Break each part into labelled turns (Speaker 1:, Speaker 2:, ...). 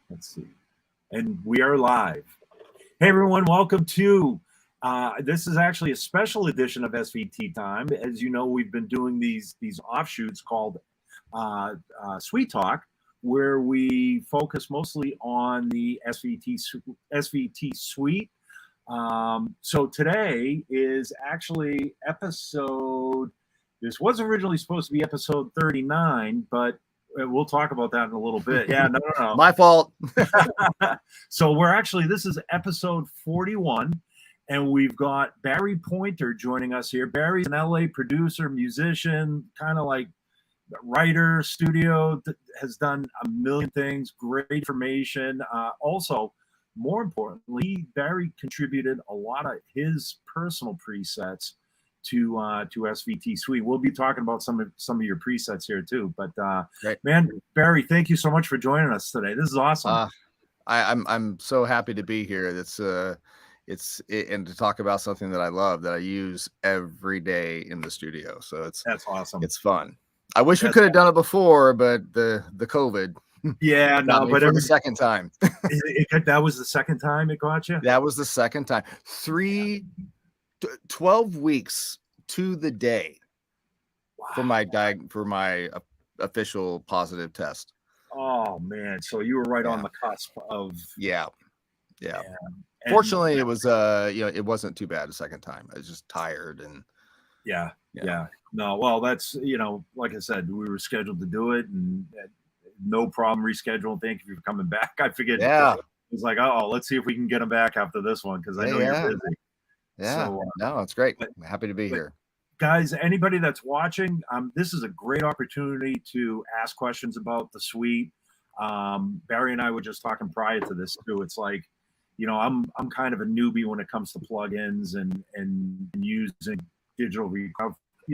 Speaker 1: Let's see. And we are live. Hey, everyone. Welcome to this is actually a special edition of SVT Time. As you know, we've been doing these offshoots called Sweet Talk, where we focus mostly on the SVT Suite. So today is actually episode, this was originally supposed to be episode 39, but we'll talk about that in a little bit. Yeah, no.
Speaker 2: My fault.
Speaker 1: So this is episode 41, and we've got Barry Pointer joining us here. Barry's an LA producer, musician, kind of like writer, studio, has done a million things, great information. Also, more importantly, Barry contributed a lot of his personal presets to SVT Suite. We'll be talking about some of your presets here too. But man, Barry, thank you so much for joining us today. This is awesome.
Speaker 2: I'm so happy to be here. And to talk about something that I love, that I use every day in the studio. So
Speaker 1: that's awesome.
Speaker 2: It's fun. I wish we could have done it before, but the COVID.
Speaker 1: Yeah, no, but
Speaker 2: for the second time.
Speaker 1: That was the second time it got you?
Speaker 2: That was the second time. 12 weeks to the day. Wow. for my official positive test.
Speaker 1: Oh man, so you were right on the cusp of
Speaker 2: yeah. Fortunately, it was it wasn't too bad the second time. I was just tired and
Speaker 1: yeah. No, well, that's like I said, we were scheduled to do it and no problem rescheduling. Thank you for coming back. I figured it was like, oh, let's see if we can get him back after this one because I know you're busy.
Speaker 2: Yeah, so, no, it's great. I'm happy to be here.
Speaker 1: Guys, anybody that's watching, this is a great opportunity to ask questions about the suite. Barry and I were just talking prior to this too. It's like, I'm kind of a newbie when it comes to plugins and using digital.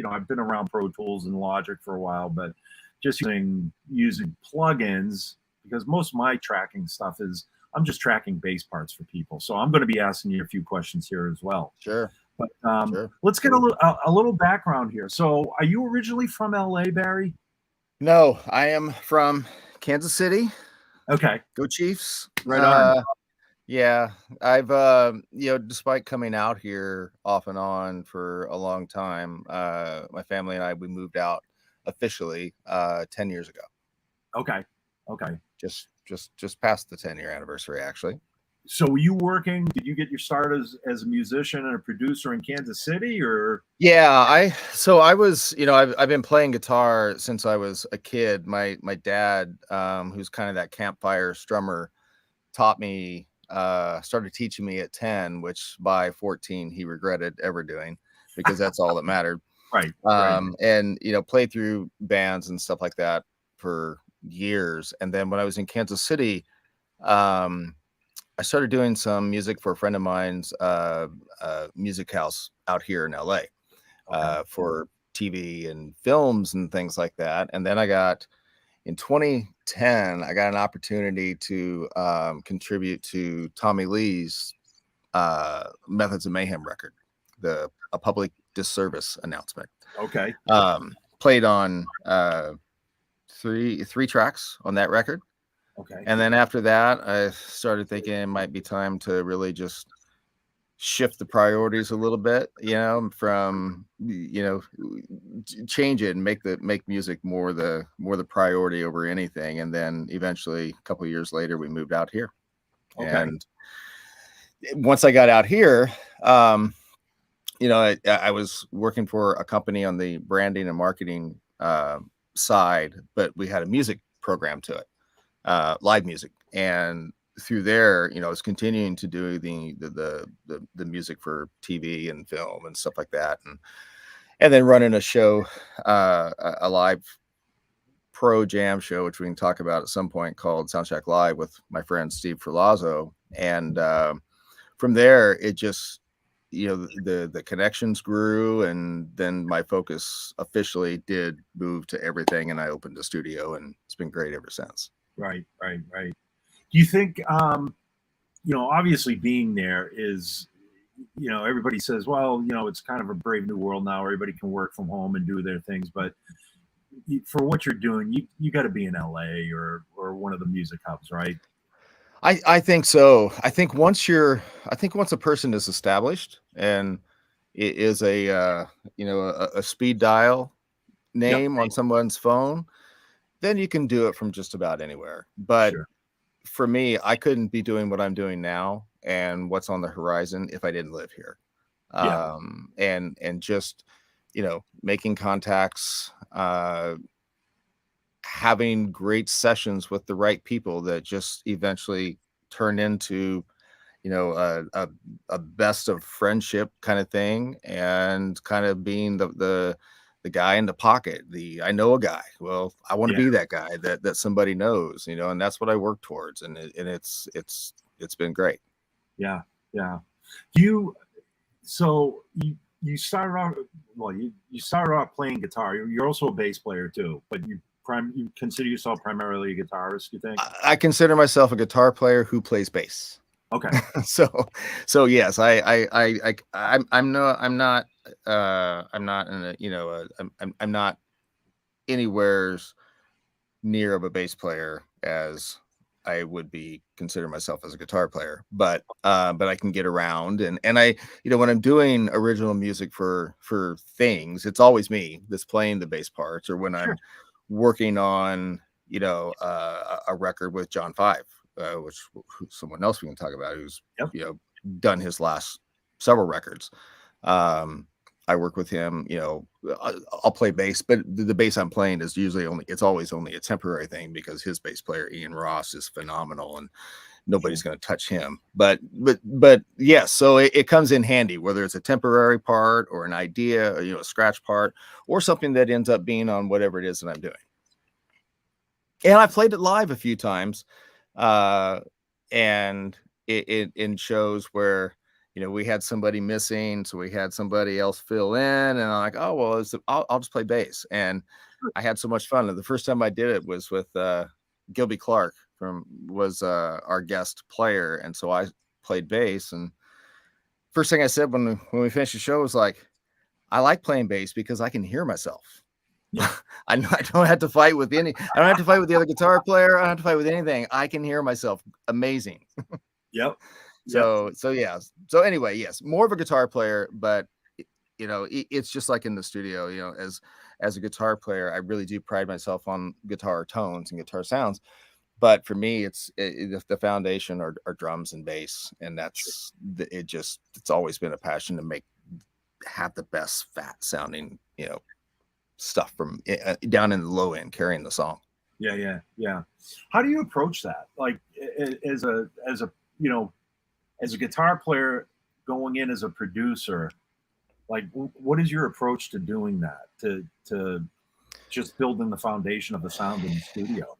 Speaker 1: I've been around Pro Tools and Logic for a while, but just using plugins, because most of my tracking stuff is I'm just tracking bass parts for people. So I'm going to be asking you a few questions here as well.
Speaker 2: Sure.
Speaker 1: But let's get a little background here. So are you originally from LA, Barry?
Speaker 2: No, I am from Kansas City.
Speaker 1: Okay.
Speaker 2: Go Chiefs.
Speaker 1: Right on.
Speaker 2: Yeah, I've despite coming out here off and on for a long time, my family and we moved out officially 10 years ago.
Speaker 1: Okay.
Speaker 2: Just past the 10-year anniversary, actually.
Speaker 1: So were you working, did you get your start as a musician and a producer in Kansas City, or?
Speaker 2: Yeah, I was, I've been playing guitar since I was a kid. My dad, who's kind of that campfire strummer, taught me, started teaching me at 10, which by 14 he regretted ever doing, because that's all that mattered.
Speaker 1: Right.
Speaker 2: And, played through bands and stuff like that for years. And then when I was in Kansas City, I started doing some music for a friend of mine's music house out here in LA for TV and films and things like that. And then in 2010, I got an opportunity to contribute to Tommy Lee's Methods of Mayhem record, a public disservice announcement.
Speaker 1: Okay.
Speaker 2: Played on three tracks on that record.
Speaker 1: Okay.
Speaker 2: And then after that, I started thinking it might be time to really just shift the priorities a little bit, from, change it and make music more the priority over anything. And then eventually a couple of years later, we moved out here. Okay. And once I got out here, I was working for a company on the branding and marketing side, but we had a music program to it. Live music, and through there, I was continuing to do the music for TV and film and stuff like that, and then running a show, a live pro jam show, which we can talk about at some point, called Soundcheck Live with my friend Steve Ferlazzo. And from there, it just the connections grew, and then my focus officially did move to everything, and I opened a studio, and it's been great ever since.
Speaker 1: Right. Do you think, obviously being there is, everybody says, well, it's kind of a brave new world now. Everybody can work from home and do their things. But for what you're doing, you got to be in LA or one of the music hubs, right?
Speaker 2: I think so. I think once a person is established and it is a a speed dial
Speaker 1: Yep.
Speaker 2: name on someone's phone, then you can do it from just about anywhere. But
Speaker 1: Sure.
Speaker 2: for me, I couldn't be doing what I'm doing now and what's on the horizon if I didn't live here.
Speaker 1: Yeah.
Speaker 2: And just, making contacts, having great sessions with the right people that just eventually turn into, a best of friendship kind of thing, and kind of being the guy in the pocket. I know a guy. Well, I want to
Speaker 1: Yeah.
Speaker 2: be that guy that somebody knows, and that's what I work towards. And it's been great.
Speaker 1: Yeah. Yeah. So you started off, well, you started off playing guitar. You're also a bass player too, but you consider yourself primarily a guitarist, you think?
Speaker 2: I consider myself a guitar player who plays bass.
Speaker 1: Okay.
Speaker 2: So yes, I'm not in a, I'm not anywhere near of a bass player as I would be consider myself as a guitar player, but I can get around, and I, when I'm doing original music for things, it's always me that's playing the bass parts, or when
Speaker 1: Sure.
Speaker 2: I'm working on, a record with John Five, which someone else we can talk about, who's,
Speaker 1: Yep.
Speaker 2: done his last several records. I work with him, I'll play bass, but the bass I'm playing is always only a temporary thing, because his bass player, Ian Ross, is phenomenal and nobody's going to touch him. But yes, so it comes in handy, whether it's a temporary part or an idea, or, a scratch part, or something that ends up being on whatever it is that I'm doing. And I played it live a few times, and it in shows where, we had somebody missing, so we had somebody else fill in, and I'm like, oh well, I'll just play bass. And I had so much fun. And the first time I did it was with Gilby Clark was our guest player, and so I played bass. And first thing I said when we finished the show was like, I like playing bass because I can hear myself.
Speaker 1: Yeah.
Speaker 2: I don't have to fight with I don't have to fight with the other guitar player. I don't have to fight with anything. I can hear myself. Amazing.
Speaker 1: Yep.
Speaker 2: So yeah. So anyway, yes, more of a guitar player, but it's just like in the studio, as a guitar player, I really do pride myself on guitar tones and guitar sounds. But for me, the foundation are drums and bass, and it's always been a passion to have the best fat sounding, stuff from down in the low end carrying the song.
Speaker 1: Yeah. How do you approach that? Like as a guitar player going in as a producer, like what is your approach to doing that, to just building the foundation of the sound in the studio?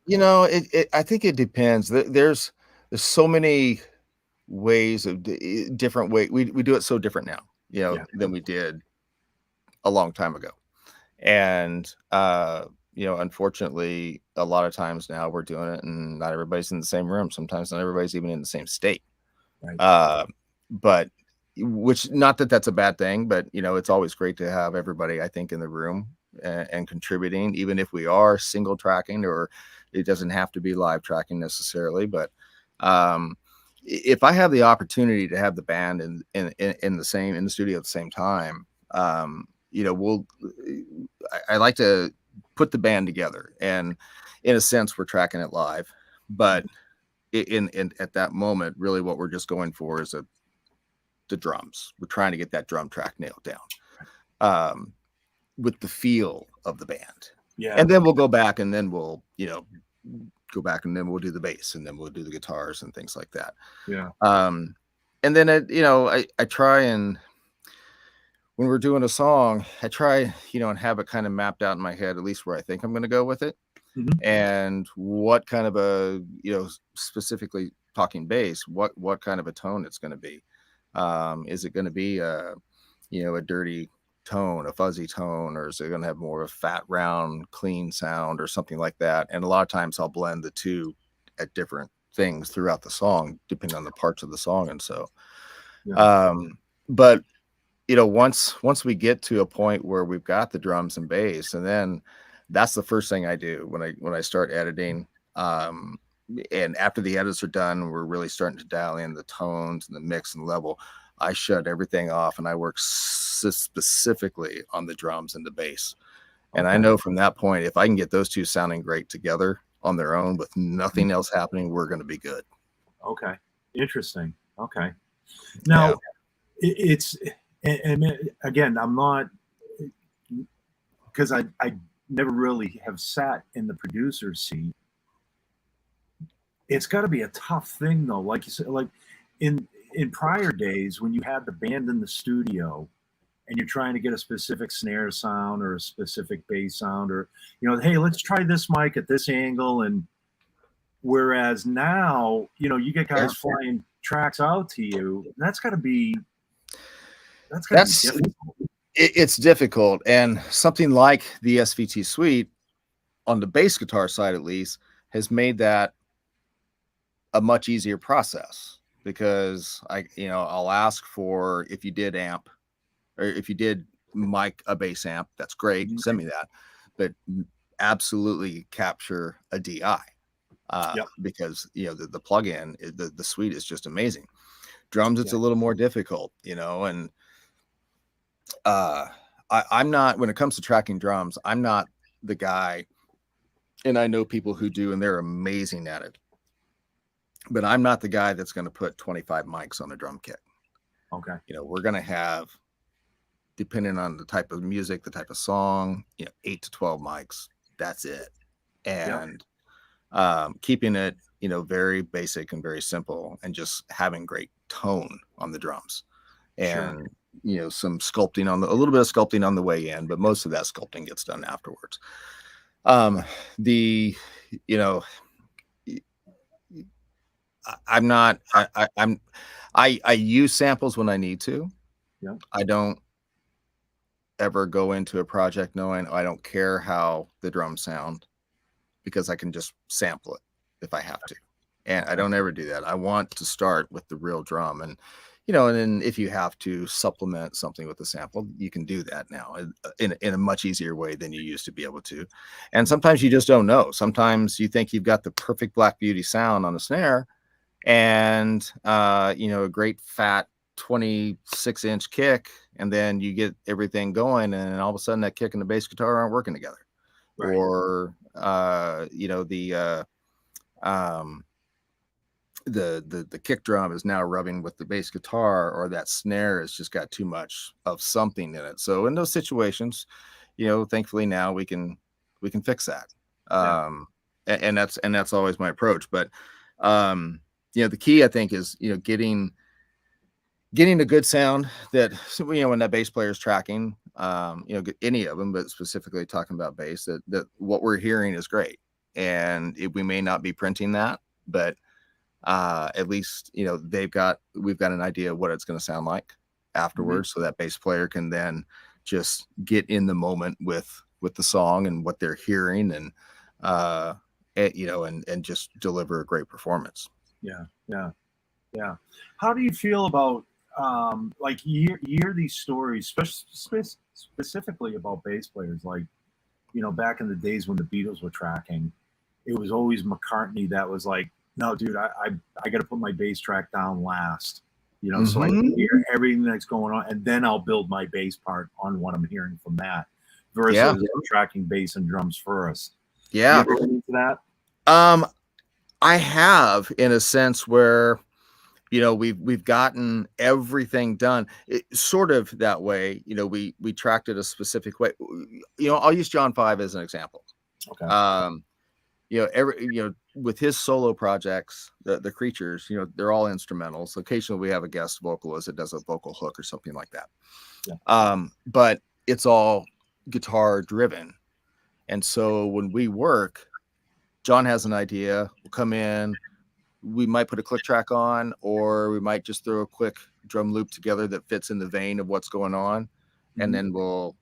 Speaker 2: I think it depends. There's so many ways of different way. We do it so different now, than we did a long time ago. And, unfortunately, a lot of times now we're doing it and not everybody's in the same room. Sometimes not everybody's even in the same state.
Speaker 1: Right.
Speaker 2: But which, not that that's a bad thing, but, it's always great to have everybody, I think, in the room and contributing, even if we are single tracking, or it doesn't have to be live tracking necessarily. But if I have the opportunity to have the band in the studio at the same time, I like to put the band together, and in a sense we're tracking it live, but in at that moment, really what we're just going for is the drums. We're trying to get that drum track nailed down, with the feel of the band.
Speaker 1: Yeah.
Speaker 2: And then we'll go back, and then we'll, go back, and then we'll do the bass, and then we'll do the guitars and things like that.
Speaker 1: Yeah.
Speaker 2: And then I try, and when we're doing a song, I try, and have it kind of mapped out in my head, at least where I think I'm going to go with it.
Speaker 1: Mm-hmm.
Speaker 2: And what kind of a, specifically talking bass, what kind of a tone it's going to be. Is it going to be a dirty tone, a fuzzy tone, or is it going to have more of a fat, round, clean sound or something like that? And a lot of times I'll blend the two at different things throughout the song, depending on the parts of the song. And so, but once we get to a point where we've got the drums and bass, and then that's the first thing I do when I start editing. and after the edits are done, we're really starting to dial in the tones and the mix and level. I shut everything off and I work specifically on the drums and the bass. And I know from that point, if I can get those two sounding great together on their own with nothing else happening, we're going to be good.
Speaker 1: Okay. Interesting. Okay. Now, it's, and again, I'm not, because I never really have sat in the producer's seat. It's got to be a tough thing, though. Like you said, like in prior days when you had the band in the studio and you're trying to get a specific snare sound or a specific bass sound, or, you know, hey, let's try this mic at this angle. And whereas now, you know, you get guys flying tracks out to you. That's got to be, that's difficult.
Speaker 2: It's difficult. And something like the SVT Suite on the bass guitar side, at least, has made that a much easier process, because I'll ask for, if you did amp, or if you did mic a bass amp, that's great. Send me that, but absolutely capture a DI, because, you know, the plugin, the suite is just amazing. Drums, it's a little more difficult, you know, and I'm not, when it comes to tracking drums, I'm not the guy, and I know people who do, and they're amazing at it, but I'm not the guy that's going to put 25 mics on a drum kit.
Speaker 1: Okay.
Speaker 2: You know, we're going to have, depending on the type of music, the type of song, you know, 8 to 12 mics. That's it. And keeping it, you know, very basic and very simple, and just having great tone on the drums, and you know, some sculpting on a little bit of sculpting on the way in, but most of that sculpting gets done afterwards. You know, I use samples when I need to.
Speaker 1: Yeah.
Speaker 2: I don't ever go into a project knowing, I don't care how the drums sound, because I can just sample it if I have to. And I don't ever do that. I want to start with the real drum, and, you know, and then if you have to supplement something with a sample, you can do that now in a much easier way than you used to be able to. And sometimes you just don't know. Sometimes you think you've got the perfect Black Beauty sound on the snare, and you know, a great fat 26-inch kick, and then you get everything going, and all of a sudden that kick and the bass guitar aren't working together. Right. Or you know, the kick drum is now rubbing with the bass guitar, or that snare has just got too much of something in it. So in those situations, you know, thankfully now we can fix that. And that's always my approach. But you know, the key, I think, is, you know, getting a good sound that, you know, when that bass player is tracking, you know, any of them, but specifically talking about bass, that what we're hearing is great. And we may not be printing that, but at least, you know, we've got an idea of what it's going to sound like afterwards. So that bass player can then just get in the moment with the song and what they're hearing, and you know, and just deliver a great performance.
Speaker 1: Yeah. How do you feel about like you hear these stories, specifically about bass players, like, you know, back in the days when the Beatles were tracking, it was always McCartney that was like, no, dude, I got to put my bass track down last, you know, so I can hear everything that's going on, and then I'll build my bass part on what I'm hearing from that, versus tracking bass and drums first.
Speaker 2: Yeah.
Speaker 1: You ever get into that?
Speaker 2: I have, in a sense where, you know, we've gotten everything done sort of that way. You know, we tracked it a specific way. You know, I'll use John 5 as an example.
Speaker 1: Okay.
Speaker 2: You know, with his solo projects, the Creatures, you know, they're all instrumentals. Occasionally we have a guest vocalist that does a vocal hook or something like that. Yeah. But it's all guitar driven. And so when we work, John has an idea, we'll come in, we might put a click track on, or we might just throw a quick drum loop together that fits in the vein of what's going on. And then we'll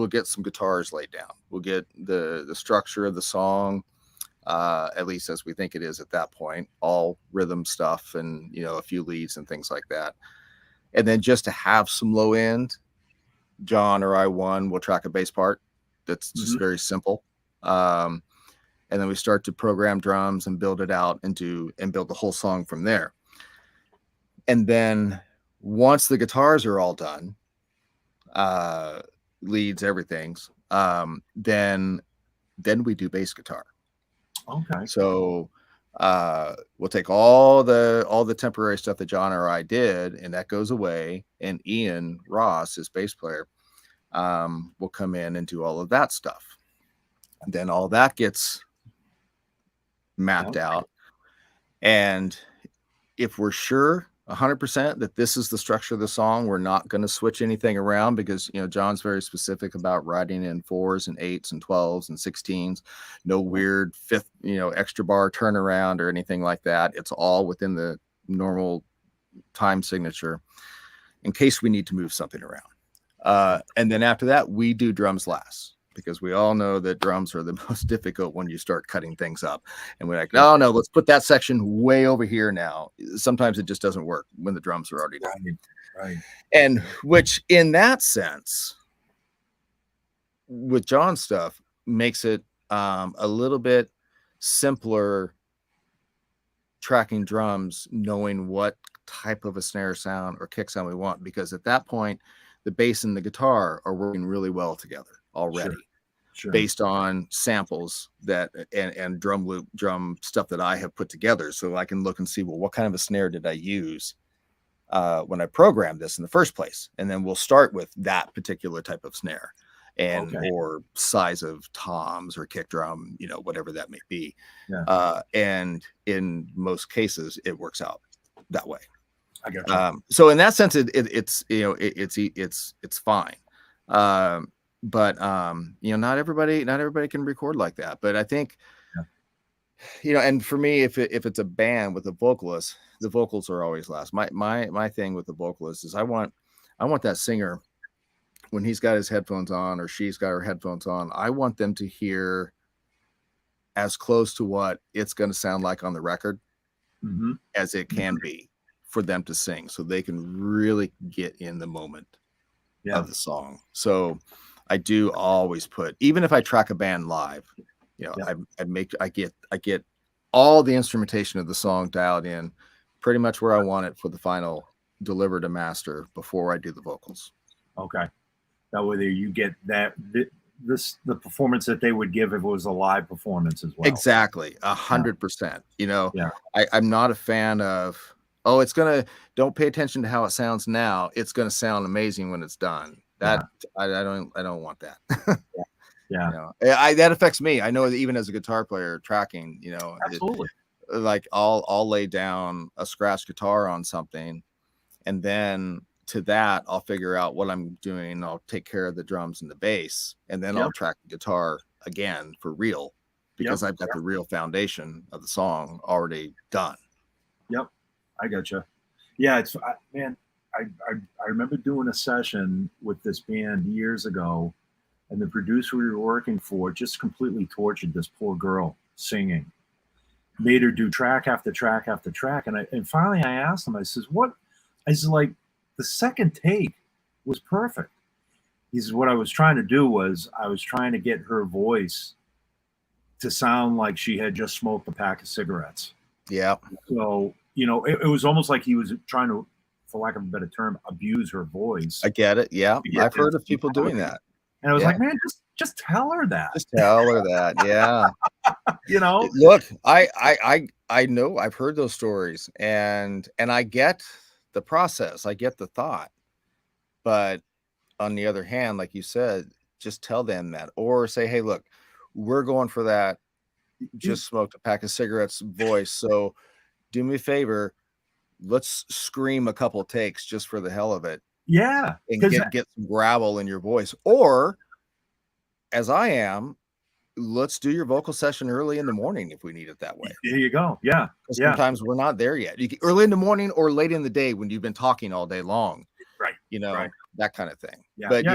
Speaker 2: get some guitars laid down. We'll get the structure of the song, at least as we think it is at that point, all rhythm stuff, and, you know, a few leads and things like that. And then just to have some low end, John or I will track a bass part that's just very simple. and then we start to program drums and build it out and build the whole song from there. And then once the guitars are all done, leads, everything's, then we do bass guitar.
Speaker 1: Okay.
Speaker 2: So we'll take all the temporary stuff that John or I did, and that goes away, and Ian Ross, his bass player, will come in and do all of that stuff. And then all that gets mapped out, and if we're sure 100% that this is the structure of the song, we're not going to switch anything around, because John's very specific about writing in 4s and 8s and 12s and 16s, no weird fifth extra bar turnaround or anything like that. It's all within the normal time signature in case we need to move something around. And then after that, we do drums last, because we all know that drums are the most difficult when you start cutting things up. And we're like, no, let's put that section way over here now. Sometimes it just doesn't work when the drums are already done.
Speaker 1: Right.
Speaker 2: And which, in that sense, with John's stuff, makes it a little bit simpler tracking drums, knowing what type of a snare sound or kick sound we want, because at that point, the bass and the guitar are working really well together already. Sure. Based on samples that and drum loop drum stuff that I have put together, so I can look and see, well, what kind of a snare did I use when I programmed this in the first place, and then we'll start with that particular type of snare and or size of toms or kick drum, whatever that may be. And in most cases, it works out that way.
Speaker 1: I got you.
Speaker 2: So in that sense, it's fine. But not everybody can record like that. But I think, and for me, if it's a band with a vocalist, the vocals are always last. My thing with the vocalist is I want that singer, when he's got his headphones on or she's got her headphones on, I want them to hear as close to what it's going to sound like on the record as it can be for them to sing, so they can really get in the moment of the song. So I do always put, even if I track a band live, I get all the instrumentation of the song dialed in pretty much where I want it for the final deliver to master before I do the vocals. Okay.
Speaker 1: That way you get the performance that they would give if it was a live performance as well.
Speaker 2: Exactly. 100%. I'm not a fan of, don't pay attention to how it sounds now. It's going to sound amazing when it's done. That I don't want that. That affects me. I know that even as a guitar player tracking,
Speaker 1: absolutely.
Speaker 2: Like I'll lay down a scratch guitar on something, and then to that I'll figure out what I'm doing. I'll take care of the drums and the bass, and then I'll track the guitar again for real, because I've got the real foundation of the song already done.
Speaker 1: Yep, I gotcha. Yeah, I remember doing a session with this band years ago, and the producer we were working for just completely tortured this poor girl singing, made her do track after track after track. And finally I asked him, I says, like, the second take was perfect. He says, what I was trying to do was I was trying to get her voice to sound like she had just smoked a pack of cigarettes.
Speaker 2: Yeah.
Speaker 1: So, it was almost like he was trying to, for lack of a better term, abuse her voice.
Speaker 2: I get it. Yeah. I've heard of people doing that.
Speaker 1: And I was like, man, just tell her that.
Speaker 2: Just tell her that. Yeah. Look, I know I've heard those stories, and I get the process. I get the thought. But on the other hand, like you said, just tell them that, or say, hey, look, we're going for that just smoked a pack of cigarettes voice. So do me a favor. Let's scream a couple takes just for the hell of it.
Speaker 1: Yeah.
Speaker 2: And get some gravel in your voice. Or, as I am, let's do your vocal session early in the morning if we need it that way.
Speaker 1: There you go. Yeah.
Speaker 2: Sometimes we're not there yet. Early in the morning or late in the day when you've been talking all day long.
Speaker 1: Right.
Speaker 2: That kind of thing.
Speaker 1: Yeah.
Speaker 2: But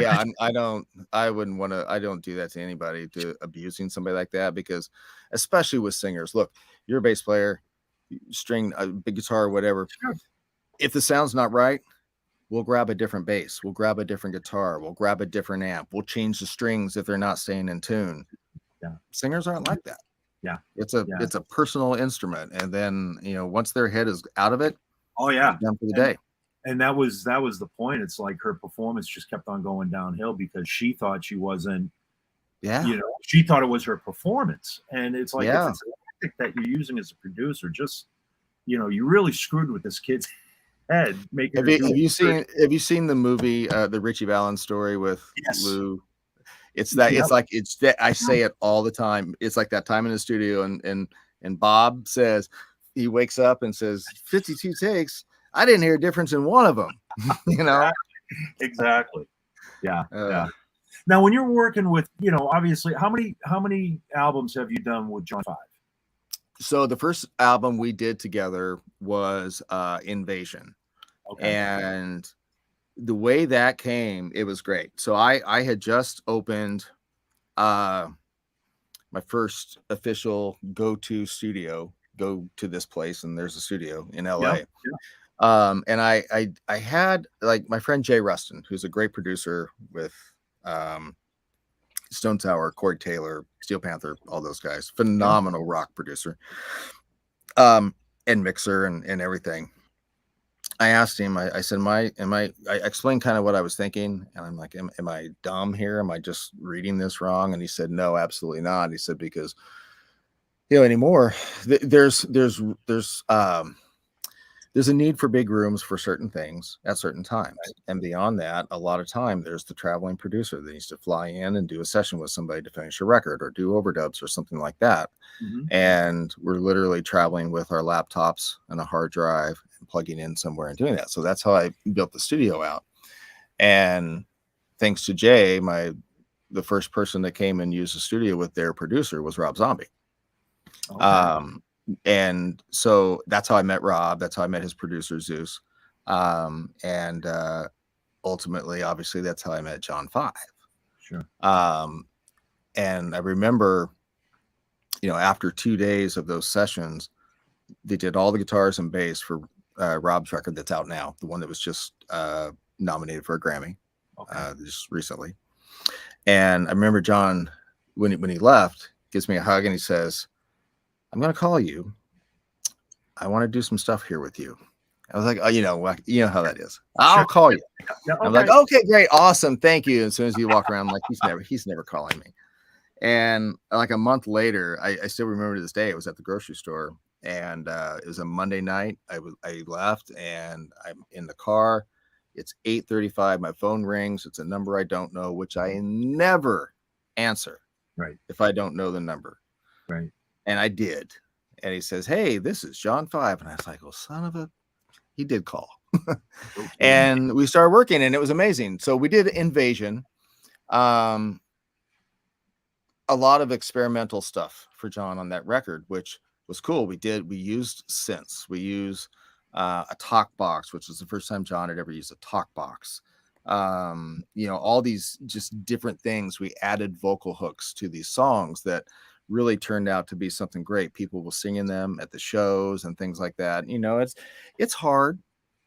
Speaker 2: I wouldn't want to, I don't do that to anybody, to abusing somebody like that, because especially with singers, look, you're a bass player, string a big guitar or whatever.
Speaker 1: Sure.
Speaker 2: If the sound's not right, we'll grab a different bass, we'll grab a different guitar, we'll grab a different amp, we'll change the strings if they're not staying in tune.
Speaker 1: Yeah.
Speaker 2: Singers aren't like that.
Speaker 1: Yeah.
Speaker 2: It's a personal instrument, and then once their head is out of it,
Speaker 1: oh yeah,
Speaker 2: done for the day.
Speaker 1: And that was the point. It's like her performance just kept on going downhill because she thought she wasn't.
Speaker 2: Yeah.
Speaker 1: She thought it was her performance, and it's like,
Speaker 2: Yeah.
Speaker 1: if it's a tactic that you're using as a producer, just you really screwed with this kid's head.
Speaker 2: Have you seen the movie the Richie Valens story with Lou? It's that I say it all the time. It's like that time in the studio, and Bob says, he wakes up and says 52 takes. I didn't hear a difference in one of them.
Speaker 1: Exactly. Yeah. Yeah. Now, when you're working with, obviously, how many albums have you done with John 5?
Speaker 2: So the first album we did together was Invasion. Okay. And the way that came, it was great. So I had just opened my first official go to this place, and there's a studio in LA. Yeah. And I had like my friend Jay Rustin, who's a great producer with Stone Sour, Corey Taylor, Steel Panther, all those guys, phenomenal rock producer, and mixer and everything. I asked him, I said, I explained kind of what I was thinking, and I'm like, am I dumb here? Am I just reading this wrong? And he said, no, absolutely not. He said, because anymore, there's a need for big rooms for certain things at certain times. Right. And beyond that, a lot of time, there's the traveling producer that needs to fly in and do a session with somebody to finish a record or do overdubs or something like that. Mm-hmm. And we're literally traveling with our laptops and a hard drive and plugging in somewhere and doing that. So that's how I built the studio out. And thanks to Jay, the first person that came and used the studio with their producer was Rob Zombie. Okay. And so that's how I met Rob. That's how I met his producer, Zeus. And ultimately, obviously, that's how I met John 5.
Speaker 1: Sure.
Speaker 2: And I remember, after 2 days of those sessions, they did all the guitars and bass for Rob's record that's out now, the one that was just nominated for a Grammy just recently. And I remember John, when he left, gives me a hug and he says, I'm going to call you. I want to do some stuff here with you. I was like, oh, you know how that is. I'll call you. Yeah, okay. I'm like, okay, great. Awesome. Thank you. As soon as you walk around, I'm like, he's never calling me. And like a month later, I still remember to this day, it was at the grocery store, and it was a Monday night. I left and I'm in the car. It's 8:35. My phone rings. It's a number I don't know, which I never answer.
Speaker 1: Right.
Speaker 2: If I don't know the number.
Speaker 1: Right.
Speaker 2: And I did. And he says, hey, this is John 5. And I was like, well, he did call. And we started working, and it was amazing. So we did Invasion. A lot of experimental stuff for John on that record, which was cool. We used synths. We used a talk box, which was the first time John had ever used a talk box. All these just different things. We added vocal hooks to these songs that really turned out to be something great. People were singing them at the shows and things like that. It's hard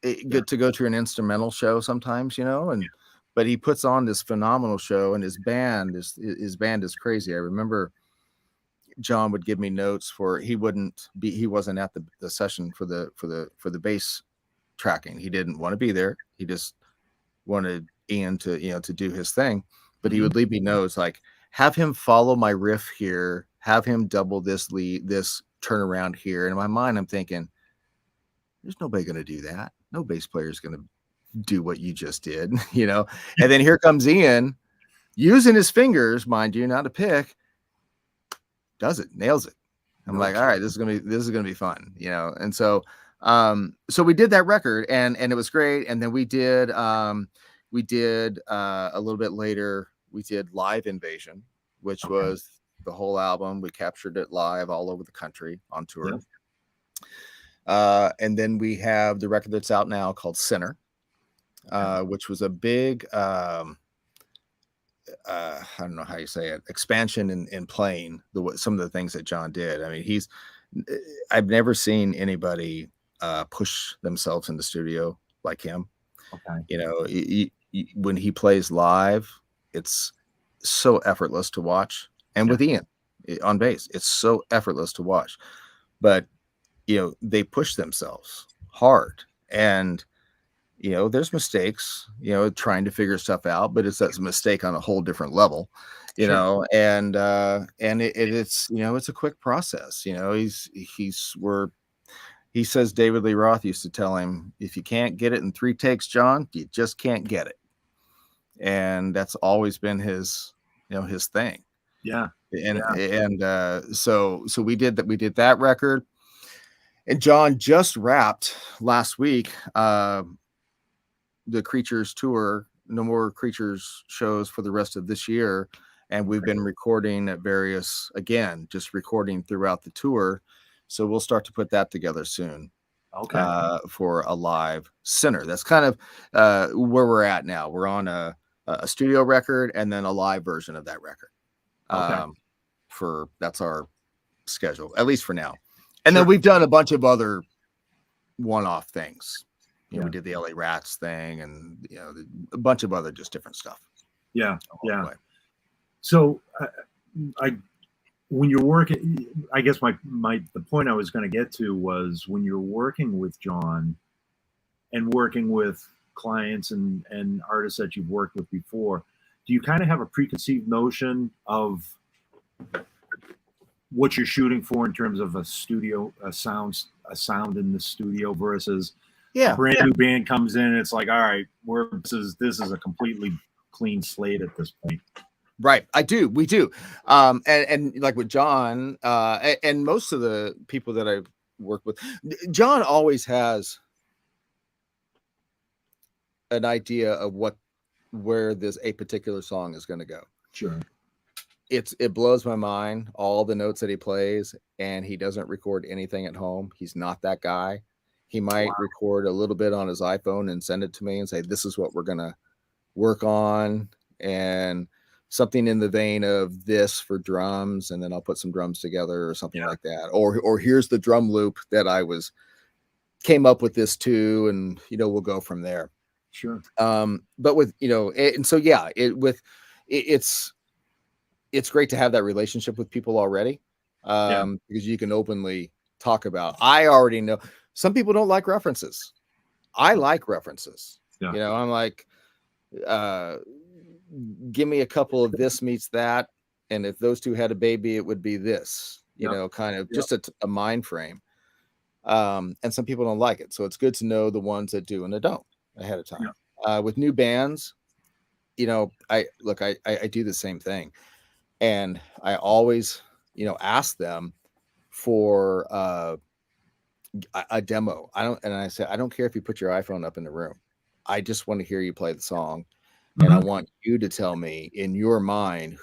Speaker 2: to go to an instrumental show sometimes, but he puts on this phenomenal show, and his band is crazy. I remember John would give me notes he wasn't at the session for the bass tracking. He didn't want to be there. He just wanted Ian to do his thing, but he would leave me notes like, have him follow my riff here, have him double this lead, this turnaround here. And in my mind, I'm thinking, there's nobody going to do that. No bass player is going to do what you just did, And then here comes Ian, using his fingers, mind you, not a pick, does it, nails it. I'm like, all right, this is gonna be fun, And so, so we did that record, and it was great. And then we did a little bit later. We did Live Invasion, which was the whole album. We captured it live all over the country on tour. Yeah. And then we have the record that's out now called Sinner, which was a big, I don't know how you say it, expansion in playing some of the things that John did. I mean, I've never seen anybody push themselves in the studio like him. Okay. When he plays live, it's so effortless to watch. And with Ian, on bass. It's so effortless to watch, but they push themselves hard, and there's mistakes, trying to figure stuff out, but that's a mistake on a whole different level, and it's it's a quick process. He says David Lee Roth used to tell him, if you can't get it in 3 takes, John, you just can't get it. And that's always been his thing.
Speaker 1: Yeah.
Speaker 2: So we did that record, and John just wrapped last week the Creatures tour, No More Creatures shows for the rest of this year. And we've been recording at just recording throughout the tour. So we'll start to put that together soon.
Speaker 1: Okay.
Speaker 2: For a live center. That's kind of where we're at now. We're on a studio record and then a live version of that record. That's our schedule, at least for now. And then we've done a bunch of other one-off things. We did the LA Rats thing, and a bunch of other just different stuff.
Speaker 1: Yeah. So when you're working, I guess the point I was going to get to was, when you're working with John and working with clients and artists that you've worked with before, do you kind of have a preconceived notion of what you're shooting for in terms of a sound in the studio versus a brand new band comes in and it's like, all right, this is a completely clean slate at this point?
Speaker 2: Right. We do. And like with John, and most of the people that I've worked with, John always has an idea of where a particular song is going to go.
Speaker 1: Sure.
Speaker 2: It blows my mind, all the notes that he plays, and he doesn't record anything at home. He's not that guy. He might record a little bit on his iPhone and send it to me and say, this is what we're going to work on, and something in the vein of this for drums, and then I'll put some drums together or something like that. Or here's the drum loop that I came up with this too, and we'll go from there.
Speaker 1: Sure.
Speaker 2: But with it's great to have that relationship with people already, because you can openly talk about. I already know some people don't like references. I like references.
Speaker 1: Yeah.
Speaker 2: I'm like, give me a couple of this meets that, and if those two had a baby, it would be this. Kind of just a mind frame. And some people don't like it, so it's good to know the ones that do and that don't ahead of time. With new bands, I do the same thing, and I always ask them for a demo. I say, I don't care if you put your iPhone up in the room. I just want to hear you play the song. And I want you to tell me in your mind,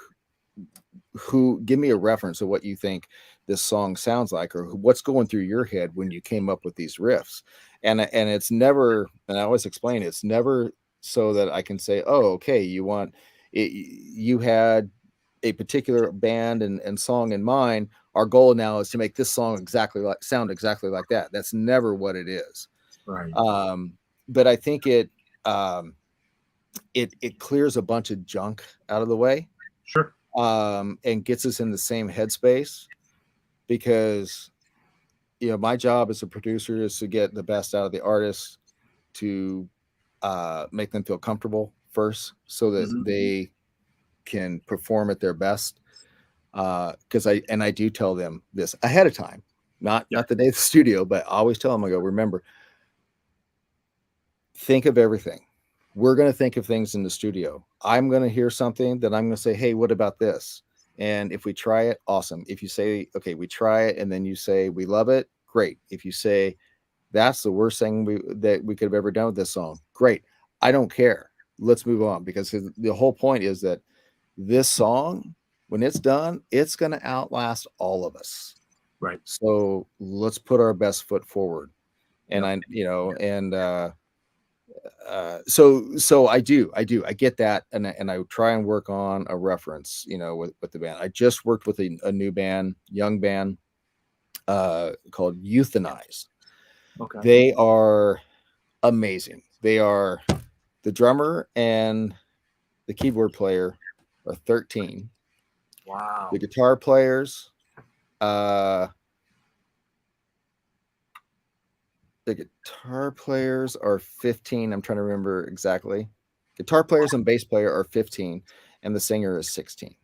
Speaker 2: give me a reference of what you think this song sounds like, or what's going through your head when you came up with these riffs. And it's never, and I always explain, it's never so that I can say, oh, okay, you had a particular band and song in mind. Our goal now is to make this song sound exactly like that. That's never what it is.
Speaker 1: Right.
Speaker 2: But I think it clears a bunch of junk out of the way.
Speaker 1: Sure.
Speaker 2: And gets us in the same headspace, because my job as a producer is to get the best out of the artist, to make them feel comfortable first, so that they can perform at their best. Because I do tell them this ahead of time, not the day of the studio, but I always tell them, I go, remember, think of everything. We're going to think of things in the studio. I'm going to hear something that I'm going to say, hey, what about this? And if we try it, awesome. If you say, okay, we try it, and then you say, we love it, great. If you say, that's the worst thing that we could have ever done with this song, great. I don't care. Let's move on, because the whole point is that this song, when it's done, it's going to outlast all of us.
Speaker 1: Right.
Speaker 2: So let's put our best foot forward. And so I get that, and I try and work on a reference, with the band. I just worked with a new band, young band, called Euthanize.
Speaker 1: Okay.
Speaker 2: They are amazing. They are, the drummer and the keyboard player are 13,
Speaker 1: Wow.
Speaker 2: The guitar players, are 15. I'm trying to remember exactly. Guitar players and bass player are 15, and the singer is 16.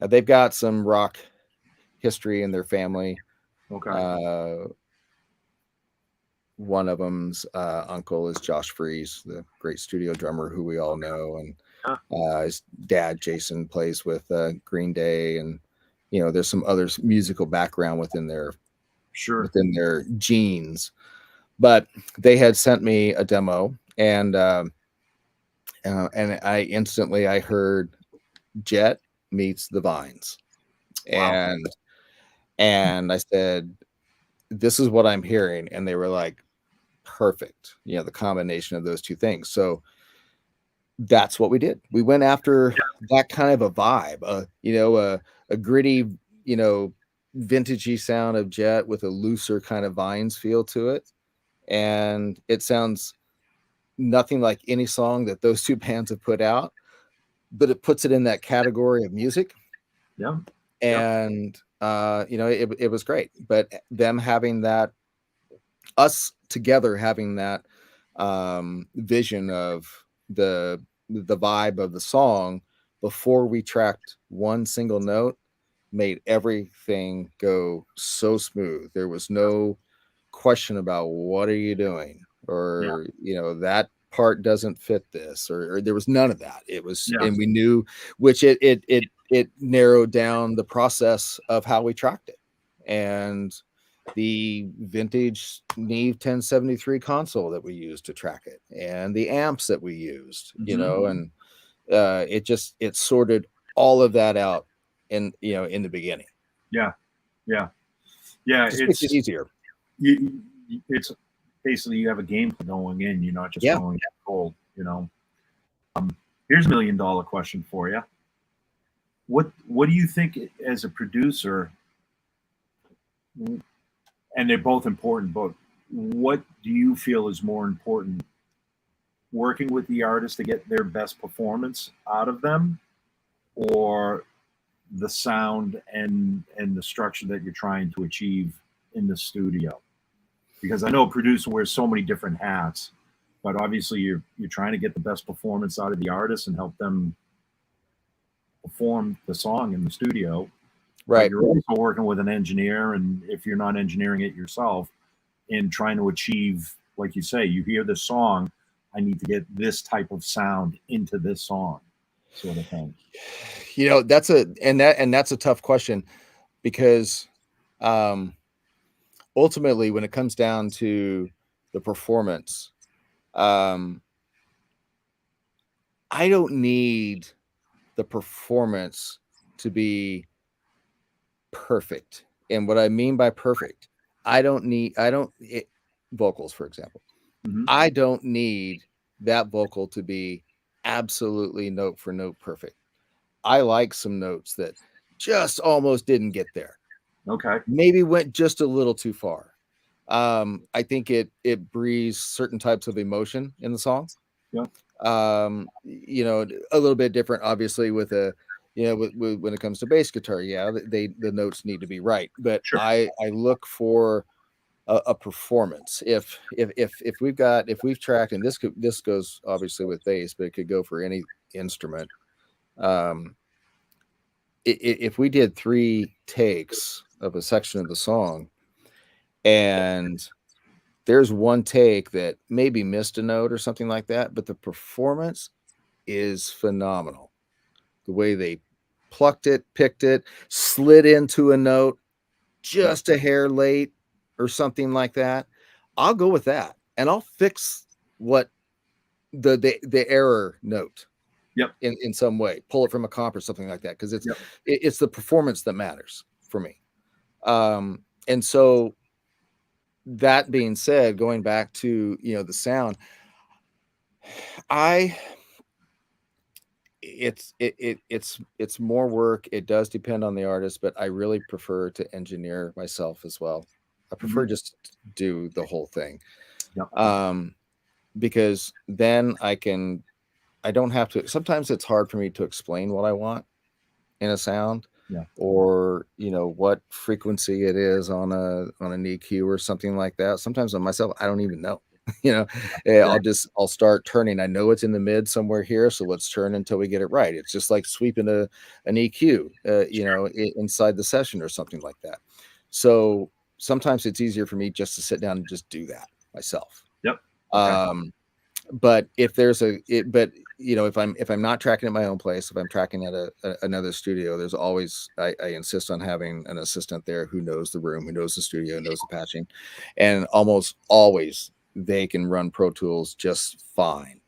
Speaker 2: They've got some rock history in their family.
Speaker 1: Okay.
Speaker 2: One of them's uncle is Josh Freese, the great studio drummer who we all know, and his dad Jason plays with Green Day, and there's some other musical background within their genes. But they had sent me a demo, and I instantly heard Jet meets the Vines.
Speaker 1: Wow.
Speaker 2: And I said, this is what I'm hearing. And they were like, perfect. The combination of those two things. So that's what we did. We went after that kind of a vibe, a gritty, vintagey sound of Jet with a looser kind of Vines feel to it. And it sounds nothing like any song that those two bands have put out, but it puts it in that category of music.
Speaker 1: Yeah.
Speaker 2: And it was great. But them having that, us together having that vision of the vibe of the song before we tracked one single note made everything go so smooth. There was no question about what are you doing, or that part doesn't fit this, or there was none of that. It was, and we knew, which it narrowed down the process of how we tracked it. And the vintage Neve 1073 console that we used to track it, and the amps that we used, and it sorted all of that out in the beginning. It's easier.
Speaker 1: It's basically, you have a game going in. You're not just going cold. Here's $1 million question for you. What do you think as a producer? And they're both important, but what do you feel is more important? Working with the artist to get their best performance out of them, or the sound and the structure that you're trying to achieve in the studio? Because I know a producer wears so many different hats, but obviously you're trying to get the best performance out of the artist and help them perform the song in the studio.
Speaker 2: Right.
Speaker 1: But you're also working with an engineer, and if you're not engineering it yourself, and trying to achieve, like you say, you hear the song, I need to get this type of sound into this song, sort of thing.
Speaker 2: That's a tough question, because ultimately, when it comes down to the performance, I don't need the performance to be perfect. And what I mean by perfect, vocals, for example. Mm-hmm. I don't need that vocal to be absolutely note for note perfect. I like some notes that just almost didn't get there.
Speaker 1: Okay.
Speaker 2: Maybe went just a little too far. I think it breathes certain types of emotion in the song.
Speaker 1: Yeah.
Speaker 2: A little bit different, obviously, with when it comes to bass guitar. The notes need to be right, but sure. I look for a performance. If we've tracked, and this goes obviously with bass, but it could go for any instrument. If we did 3 takes of a section of the song, and there's one take that maybe missed a note or something like that, but the performance is phenomenal. The way they plucked it, picked it, slid into a note just a hair late or something like that, I'll go with that, and I'll fix what the error note.
Speaker 1: Yep.
Speaker 2: In some way, pull it from a comp or something like that, because it's the performance that matters for me. And so, that being said, going back to the sound, it's more work. It does depend on the artist, but I really prefer to engineer myself as well. I prefer just to do the whole thing.
Speaker 1: Yep.
Speaker 2: Because then I don't have to. Sometimes it's hard for me to explain what I want in a sound. or what frequency it is on an EQ or something like that. Sometimes on myself, I don't even know. I'll start turning. I know it's in the mid somewhere here, so let's turn until we get it right. It's just like sweeping an EQ, inside the session or something like that. So sometimes it's easier for me just to sit down and just do that myself.
Speaker 1: Yep. Okay.
Speaker 2: But if if I'm not tracking at my own place, if I'm tracking at another studio, there's always, I insist on having an assistant there who knows the room, who knows the studio, knows the patching, and almost always they can run Pro Tools just fine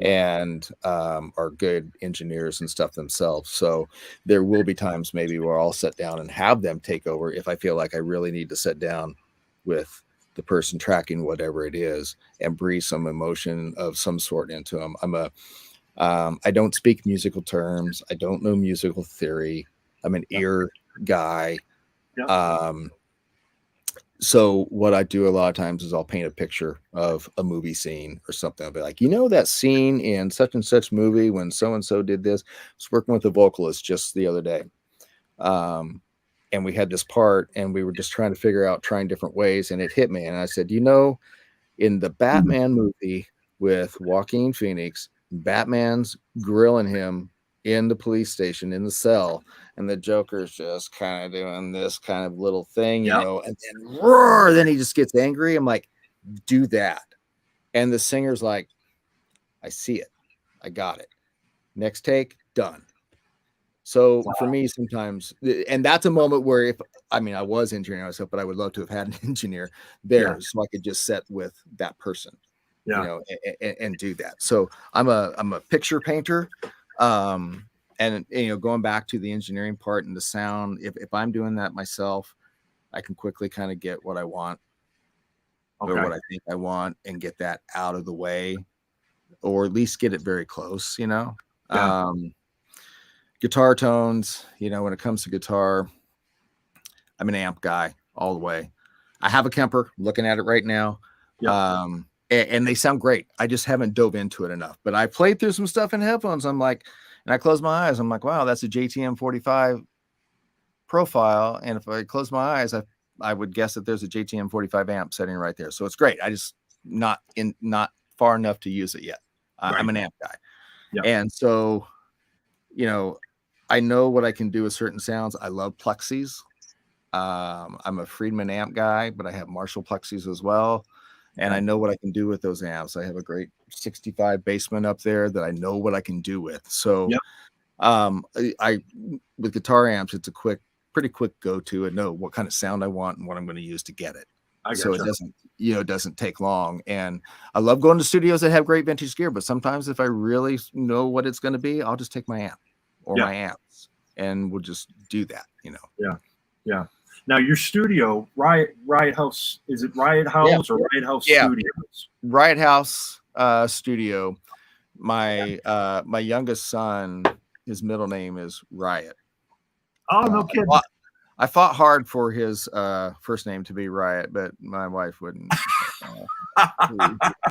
Speaker 2: and are good engineers and stuff themselves. So there will be times maybe where I'll sit down and have them take over if I feel like I really need to sit down with the person tracking whatever it is and breathe some emotion of some sort into them. I don't speak musical terms. I don't know musical theory. I'm an ear guy. So what I do a lot of times is I'll paint a picture of a movie scene or something. I'll be like, that scene in such and such movie when so-and-so did this. I was working with a vocalist just the other day. And we had this part and we were just trying different ways. And it hit me. And I said, in the Batman movie with Joaquin Phoenix, Batman's grilling him in the police station in the cell, and the Joker's just kind of doing this kind of little thing, and then roar, then he just gets angry. I'm like, do that. And the singer's like, I see it. I got it. Next take, done. So for me, sometimes, and that's a moment where I was engineering myself, but I would love to have had an engineer there so I could just sit with that person, and do that. So I'm a picture painter. And going back to the engineering part and the sound, if I'm doing that myself, I can quickly kind of get what I want or what I think I want and get that out of the way, or at least get it very close, guitar tones, when it comes to guitar, I'm an amp guy all the way. I have a Kemper, looking at it right now. And they sound great. I just haven't dove into it enough, but I played through some stuff in headphones. I'm like, and I close my eyes. I'm like, wow, that's a JTM 45 profile. And if I close my eyes, I would guess that there's a JTM 45 amp sitting right there. So it's great. I just not far enough to use it yet. I'm an amp guy. And so, I know what I can do with certain sounds. I love plexis. I'm a Friedman amp guy, but I have Marshall plexis as well. And I know what I can do with those amps. I have a great 65 Bassman up there that I know what I can do with. So with guitar amps, it's a pretty quick go-to and know what kind of sound I want and what I'm going to use to get it. So it doesn't take long. And I love going to studios that have great vintage gear, but sometimes if I really know what it's going to be, I'll just take my amp or my amps and we'll just do that,
Speaker 1: Yeah. Now your studio, Riott House, is it Riott House or Riott House Studios?
Speaker 2: Riott House Studio. My youngest son, his middle name is Riott.
Speaker 1: Oh, no kidding.
Speaker 2: I fought hard for his first name to be Riott, but my wife wouldn't.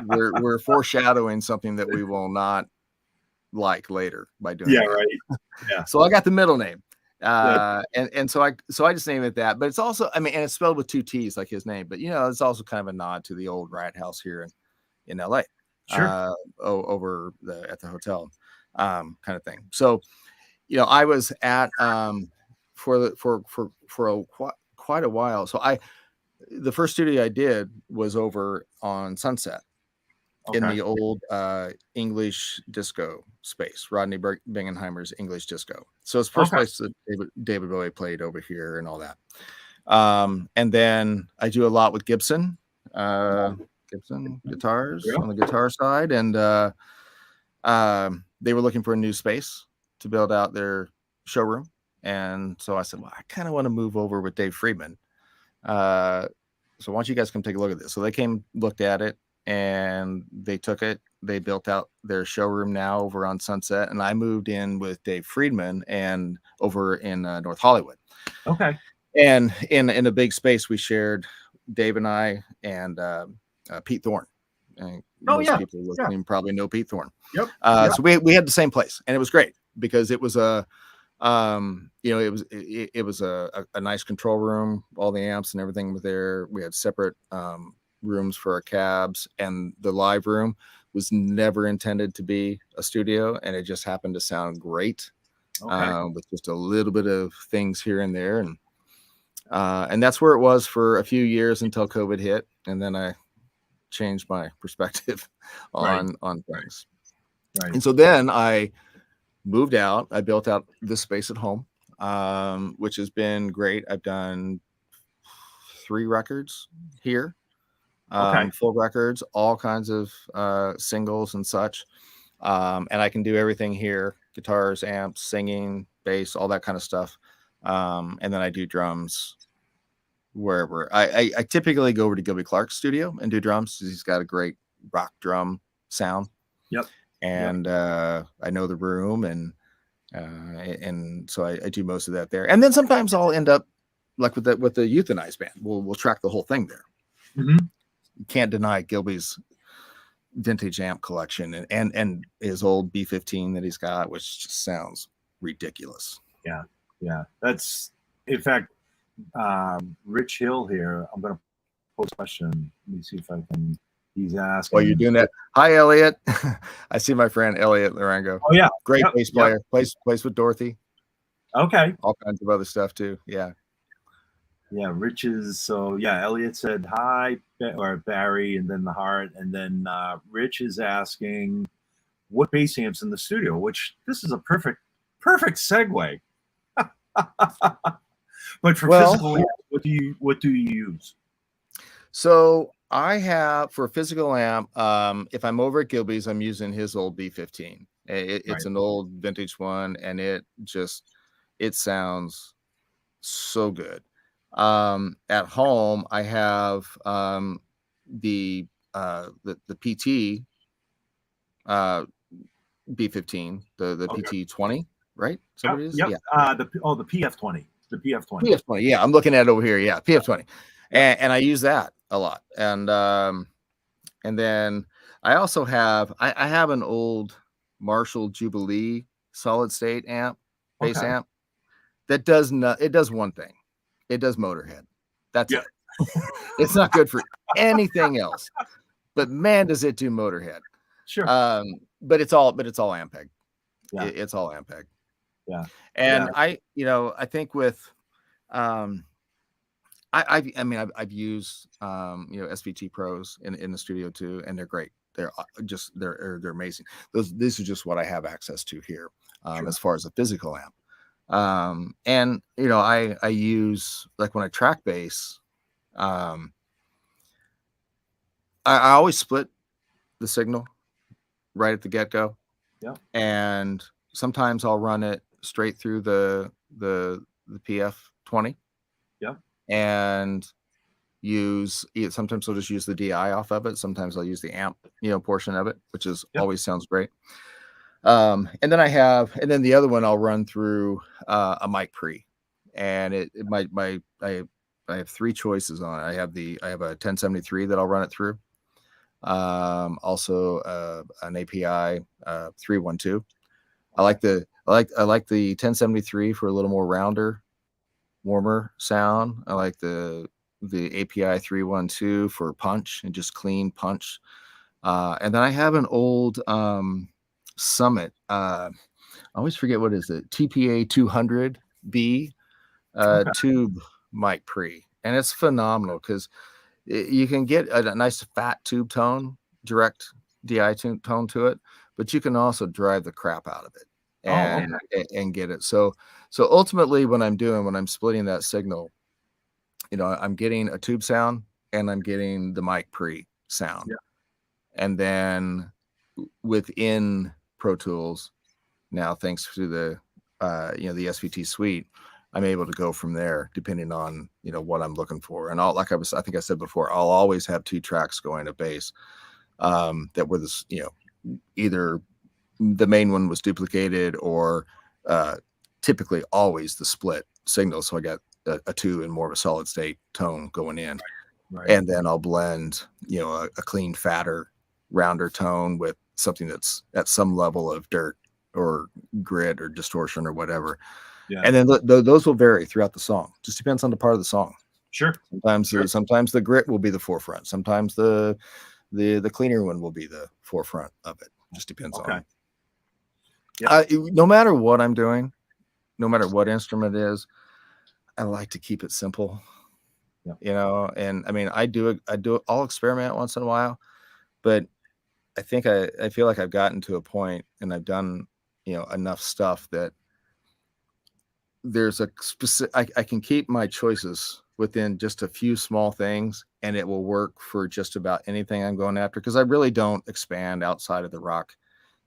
Speaker 2: We're foreshadowing something that we will not like later by doing that.
Speaker 1: Right. Yeah.
Speaker 2: So I got the middle name. And so I just named it that, but it's also, and it's spelled with 2 T's like his name, but it's also kind of a nod to the old Riott House here in LA, over at the hotel, kind of thing. So, I was at, for quite a while. So the first studio I did was over on Sunset in the old English disco space, Rodney Bingenheimer's English disco. So it's the first place that David Bowie played over here and all that. And then I do a lot with Gibson guitars on the guitar side. And they were looking for a new space to build out their showroom. And so I said, well, I kind of want to move over with Dave Friedman. So why don't you guys come take a look at this? So they came, looked at it, and they took it. They built out their showroom now over on Sunset, and I moved in with Dave Friedman and over in North Hollywood.
Speaker 1: Okay.
Speaker 2: And in a big space we shared, Dave and I and Pete Thorne. And most people listening probably know Pete Thorne.
Speaker 1: Yep.
Speaker 2: So we had the same place, and it was great because it was a You know, it was a nice control room. All the amps and everything were there. We had separate rooms for our cabs, and the live room was never intended to be a studio, and it just happened to sound great. With just a little bit of things here and there, and that's where it was for a few years until COVID hit, and then I changed my perspective on things.
Speaker 1: Right.
Speaker 2: And so then I moved out. I built out this space at home, which has been great. I've done 3 records here, full records, all kinds of singles and such. And I can do everything here: guitars, amps, singing, bass, all that kind of stuff. And then I do drums wherever. I typically go over to Gilby Clark's studio and do drums. He's got a great rock drum sound.
Speaker 1: Yep.
Speaker 2: And I know the room, and so I do most of that there. And then sometimes I'll end up like with the Euthanized band. We'll track the whole thing there.
Speaker 1: Mm-hmm.
Speaker 2: You can't deny Gilby's vintage amp collection and his old B15 that he's got, which just sounds ridiculous.
Speaker 1: Yeah. That's, in fact, Rich Hill here. I'm going to pose a question. Let me see if I can. He's asking.
Speaker 2: While you're doing that, hi Elliot. I see my friend Elliot Larango.
Speaker 1: Oh yeah,
Speaker 2: great bass player. Plays with Dorothy.
Speaker 1: Okay.
Speaker 2: All kinds of other stuff too. Yeah.
Speaker 1: Rich is so. Yeah, Elliot said hi, or Barry, and then the heart, and then Rich is asking what bass amps in the studio. Which this is a perfect segue. But for physical amps, what do you use?
Speaker 2: So I have, for a physical amp, if I'm over at Gilby's, I'm using his old B15. It's an old vintage one, and it sounds so good. At home, I have the PT B15, the PT20, right? So it is?
Speaker 1: Yep. Yeah. The PF20. The PF20.
Speaker 2: PF20. Yeah, I'm looking at it over here. Yeah, PF20. And I use that a lot. And then I also have I have an old Marshall Jubilee solid state amp, bass amp, that does one thing. It does Motorhead. That's it. It's not good for anything else. But man, does it do Motorhead.
Speaker 1: Sure.
Speaker 2: But it's all Ampeg.
Speaker 1: Yeah.
Speaker 2: It's all Ampeg.
Speaker 1: Yeah.
Speaker 2: And I think with I've used SVT Pros in the studio too, and they're great. They're amazing. These are just what I have access to here, as far as a physical amp. And I use, like, when I track bass, I always split the signal right at the get-go.
Speaker 1: Yeah. And
Speaker 2: sometimes I'll run it straight through the PF20.
Speaker 1: Yeah.
Speaker 2: And sometimes I'll just use the DI off of it. Sometimes I'll use the amp, portion of it, which is always sounds great. And then the other one I'll run through a mic pre, and I have 3 choices on it. I have a 1073 that I'll run it through. Also an API 312. I like the 1073 for a little more rounder, warmer sound. I like the API 312 for punch and just clean punch. And then I have an old Summit. I always forget what is it. TPA 200B tube mic pre, and it's phenomenal because you can get a nice fat tube tone, direct DI tone to it, but you can also drive the crap out of it and get it. So ultimately, when I'm splitting that signal, I'm getting a tube sound and I'm getting the mic pre sound.
Speaker 1: Yeah.
Speaker 2: And then within Pro Tools, now thanks to the SVT Suite, I'm able to go from there depending on what I'm looking for. And I think I said before, I'll always have 2 tracks going to bass that were this, either the main one was duplicated or typically always the split signal. So I got a 2 and more of a solid state tone going in.
Speaker 1: Right.
Speaker 2: And then I'll blend, a clean, fatter, rounder tone with something that's at some level of dirt grit or distortion or whatever.
Speaker 1: Yeah.
Speaker 2: And then those will vary throughout the song. Just depends on the part of the song.
Speaker 1: Sure.
Speaker 2: Sometimes the grit will be the forefront. Sometimes the cleaner one will be the forefront of it. Just depends on. Yeah. No matter what I'm doing, no matter what instrument it is, I like to keep it simple. Yeah. You know, and I mean, I'll experiment once in a while, but I think I feel like I've gotten to a point and I've done, you know, enough stuff that there's a specific, I can keep my choices within just a few small things and it will work for just about anything I'm going after. Cause I really don't expand outside of the rock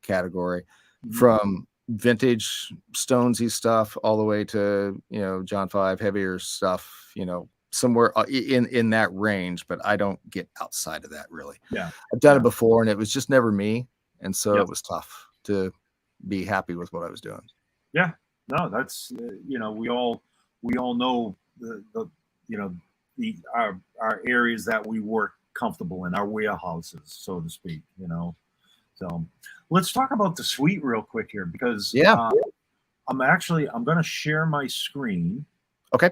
Speaker 2: category. Mm-hmm. From vintage Stonesy stuff all the way to, you know, John 5 heavier stuff, you know, somewhere in that range, but I don't get outside of that really. Yeah. I've done it before and it was just never me. And so it was tough to be happy with what I was doing.
Speaker 1: Yeah. No, that's, you know, we all know the you know, our areas that we work comfortable in, our warehouses, so to speak, you know. So let's talk about the suite real quick here because I'm going to share my screen.
Speaker 2: Okay.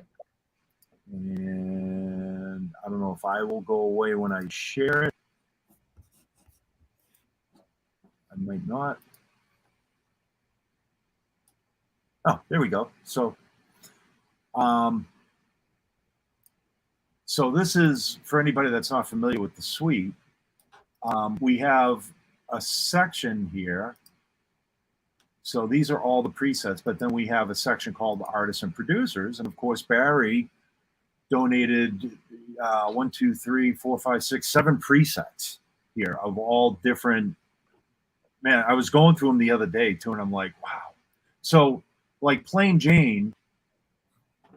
Speaker 1: And I don't know if I will go away when I share it. I might not. Oh, there we go. So, so this is for anybody that's not familiar with the suite. We have a section here. So these are all the presets, but then we have a section called the Artisan Producers. And of course, Barry donated 1, 2, 3, 4, 5, 6, 7 presets here of all different. Man, I was going through them the other day too, and I'm like, wow. So like Plain Jane,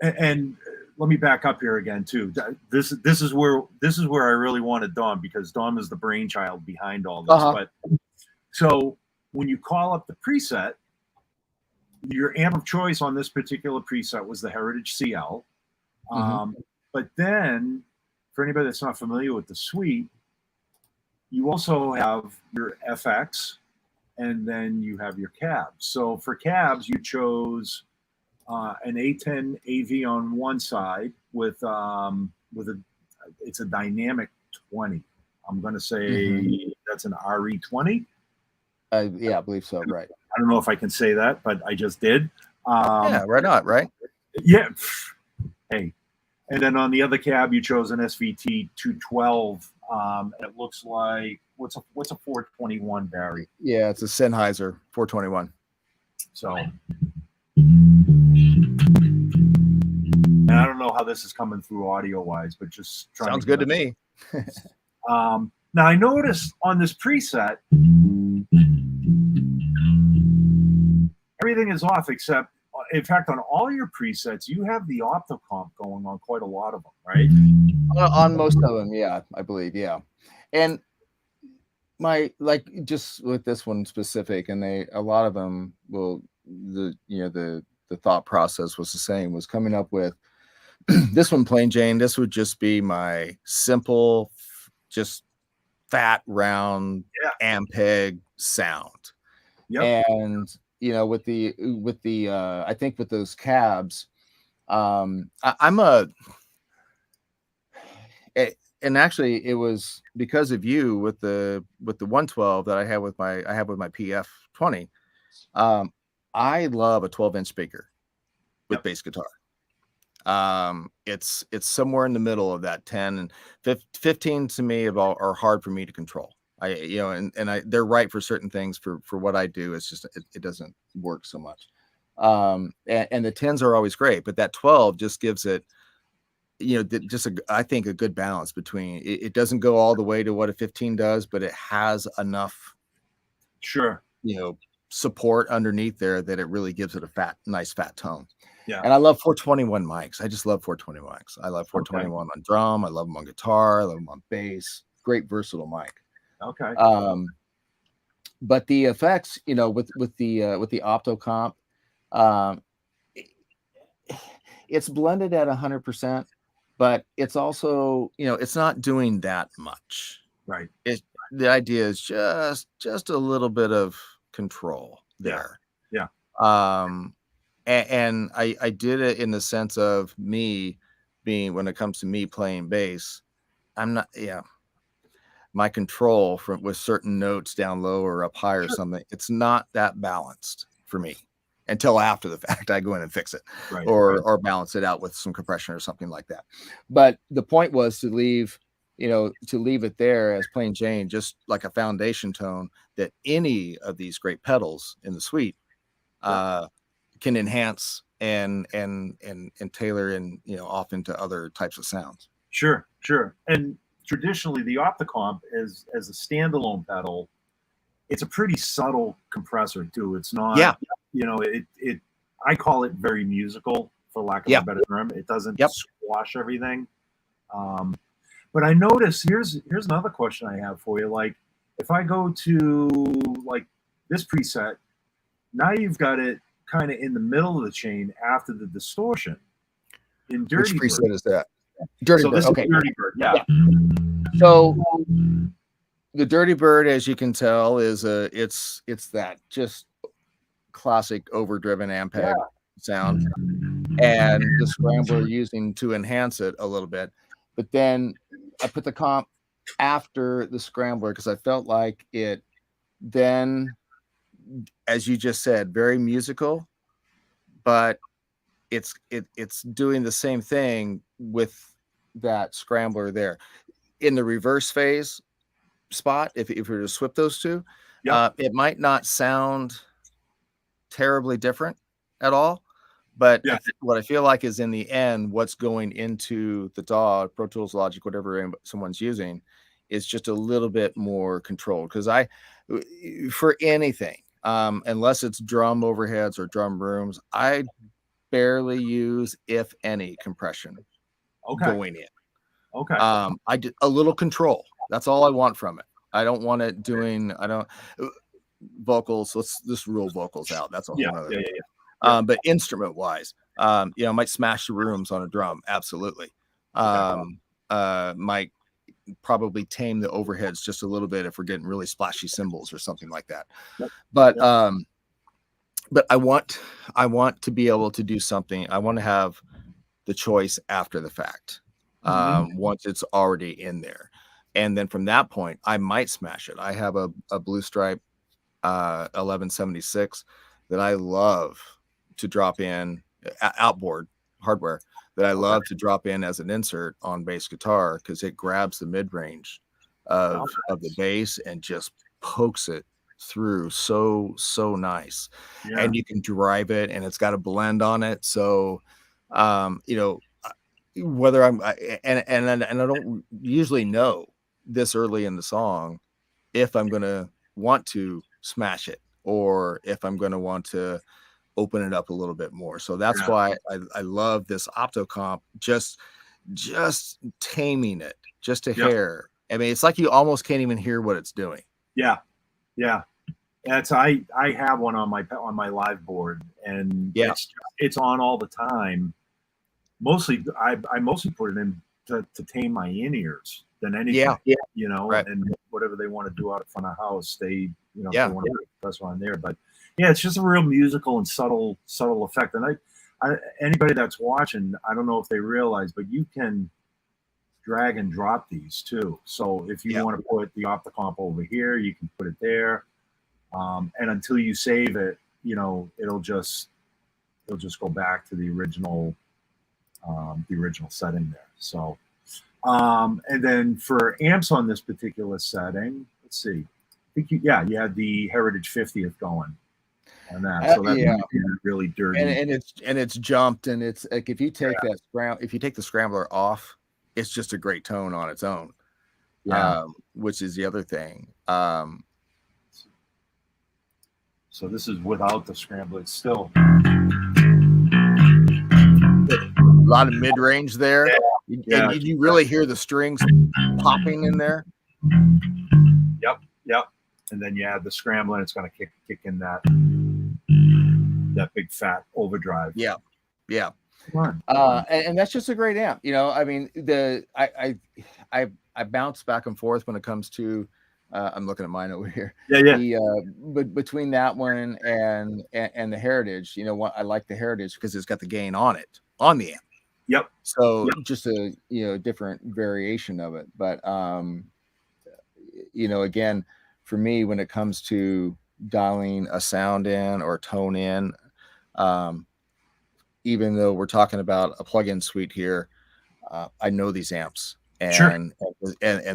Speaker 1: and let me back up here again too. This is where I really wanted Dom, because Dom is the brainchild behind all this. But so when you call up the preset, your amp of choice on this particular preset was the Heritage CL. But then for anybody that's not familiar with the suite, you also have your FX and then you have your cabs. So for cabs, you chose an A10 AV on one side with it's a dynamic 20. I'm going to say that's an RE20.
Speaker 2: Yeah, I believe so. Right.
Speaker 1: I don't know if I can say that, but I just did.
Speaker 2: Yeah, right on. Right.
Speaker 1: Yeah. Hey. And then on the other cab, you chose an SVT 212. It looks like what's a 421, Barry?
Speaker 2: Yeah, it's a Sennheiser 421. So,
Speaker 1: and I don't know how this is coming through audio wise, but just trying.
Speaker 2: Sounds good to me.
Speaker 1: Now I noticed on this preset, everything is off except. In fact, on all your presets, you have the optocomp going on quite a lot of them, right?
Speaker 2: On most of them, yeah, I believe, yeah. And just with this one specific, and a lot of them will, the thought process was the same, was coming up with this one, Plain Jane. This would just be my simple, just fat, round Ampeg sound. Yep. And you know, with the I think with those cabs, and actually it was because of you with the 112 that I have with my PF 20. I love a 12-inch speaker with bass guitar. It's somewhere in the middle of that 10 and 15 to me are hard for me to control. They're right for certain things. For what I do, it's just it doesn't work so much. And the 10s are always great, but that 12 just gives it, I think a good balance between it doesn't go all the way to what a 15 does, but it has enough, support underneath there that it really gives it a nice fat tone. Yeah. And I love 421 mics. I just love 420 mics. I love 421 on drum. I love them on guitar. I love them on bass. Great versatile mic.
Speaker 1: Okay.
Speaker 2: But the effects, with the optocomp, it's blended at 100%, but it's also, it's not doing that much.
Speaker 1: Right.
Speaker 2: The idea is just a little bit of control there.
Speaker 1: Yeah.
Speaker 2: And I did it in the sense of me being, when it comes to me playing bass, I'm not, my control from with certain notes down low or up high or something, it's not that balanced for me until after the fact. I go in and fix it, or balance it out with some compression or something like that. But the point was to leave it there as plain Jane, just like a foundation tone that any of these great pedals in the suite can enhance and tailor and off into other types of sounds.
Speaker 1: Sure. And traditionally, the Opticomp as a standalone pedal, it's a pretty subtle compressor too. It's not, I call it very musical, for lack of a better term. It doesn't squash everything. But I notice here's another question I have for you. Like, if I go to like this preset, now you've got it kind of in the middle of the chain after the distortion. In Dirty
Speaker 2: Which preset
Speaker 1: Bird.
Speaker 2: is that? Dirty Bird. Okay.
Speaker 1: Dirty Bird. Yeah.
Speaker 2: So the Dirty Bird, as you can tell, is it's that just classic overdriven Ampeg sound, and the scrambler using to enhance it a little bit. But then I put the comp after the scrambler because I felt like it then, as you just said, very musical, but it's doing the same thing with that scrambler there in the reverse phase spot. If we were to swip those two, it might not sound terribly different at all, but what I feel like is in the end, what's going into the DAW, Pro Tools, Logic, whatever someone's using, is just a little bit more controlled. Because for anything, unless it's drum overheads or drum rooms, I barely use, if any, compression going in. I did a little control. That's all I want from it. I don't want it doing, vocals. Let's just rule vocals out. That's a whole other thing. But instrument wise, I might smash the rooms on a drum. Absolutely. Might probably tame the overheads just a little bit if we're getting really splashy cymbals or something like that. But I want to be able to do something. I want to have the choice after the fact, once it's already in there. And then from that point, I might smash it. I have a Blue Stripe 1176 that I love to drop in, outboard hardware that I love to drop in as an insert on bass guitar, because it grabs the mid-range of the bass and just pokes it through so nice. And you can drive it, and it's got a blend on it. So whether and I don't usually know this early in the song if I'm going to want to smash it or if I'm going to want to open it up a little bit more. So that's why I love this Opticomp, just taming it just a hair. I mean, it's like you almost can't even hear what it's doing.
Speaker 1: That's I have one on my live board, and it's on all the time. Mostly I mostly put it in to tame my in-ears than anything. And whatever they want to do out in front of house, they they want to press on there. But it's just a real musical and subtle effect. And I anybody that's watching, I don't know if they realize, but you can drag and drop these too. So if you want to put the Opticomp over here, you can put it there. And until you save it, it'll just go back to the original setting there. So and then for amps on this particular setting, let's see, I think you had the Heritage 50th going on that. So that's really dirty.
Speaker 2: And it's jumped, and it's like if you take the scrambler off, it's just a great tone on its own. Which is the other thing.
Speaker 1: So this is without the scrambler. It's still
Speaker 2: a lot of mid-range there. And you really hear the strings popping in there.
Speaker 1: Yep. And then you add the scrambler, and it's going to kick in that big fat overdrive.
Speaker 2: Yeah. And that's just a great amp. I mean, I bounce back and forth when it comes to I'm looking at mine over here.
Speaker 1: Yeah.
Speaker 2: But between that one and the Heritage, you know what? I like the Heritage because it's got the gain on it, on the amp.
Speaker 1: Yep.
Speaker 2: So just a, you know, different variation of it. But, you know, again, for me, when it comes to dialing a sound in or tone in, even though we're talking about a plug-in suite here, I know these amps, and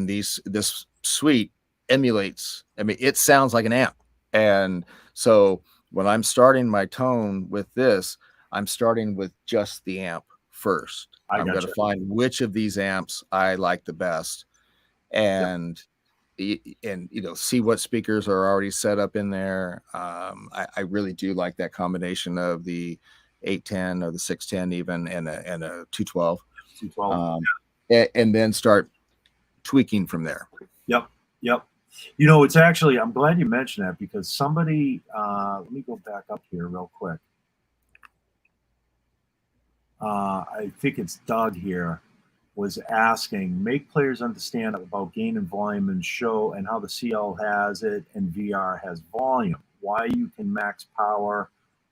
Speaker 2: this suite emulates. I mean, it sounds like an amp, and so when I'm starting my tone with this, I'm starting with just the amp first. I'm going to find which of these amps I like the best, and you know, see what speakers are already set up in there. I really do like that combination of the 810 or the 610 even, and a 212. And then start tweaking from there.
Speaker 1: Yep. You know, it's actually, I'm glad you mentioned that, because somebody, let me go back up here real quick. I think it's Doug here, was asking, make players understand about gain and volume and show, and how the CL has it and VR has volume. Why you can max power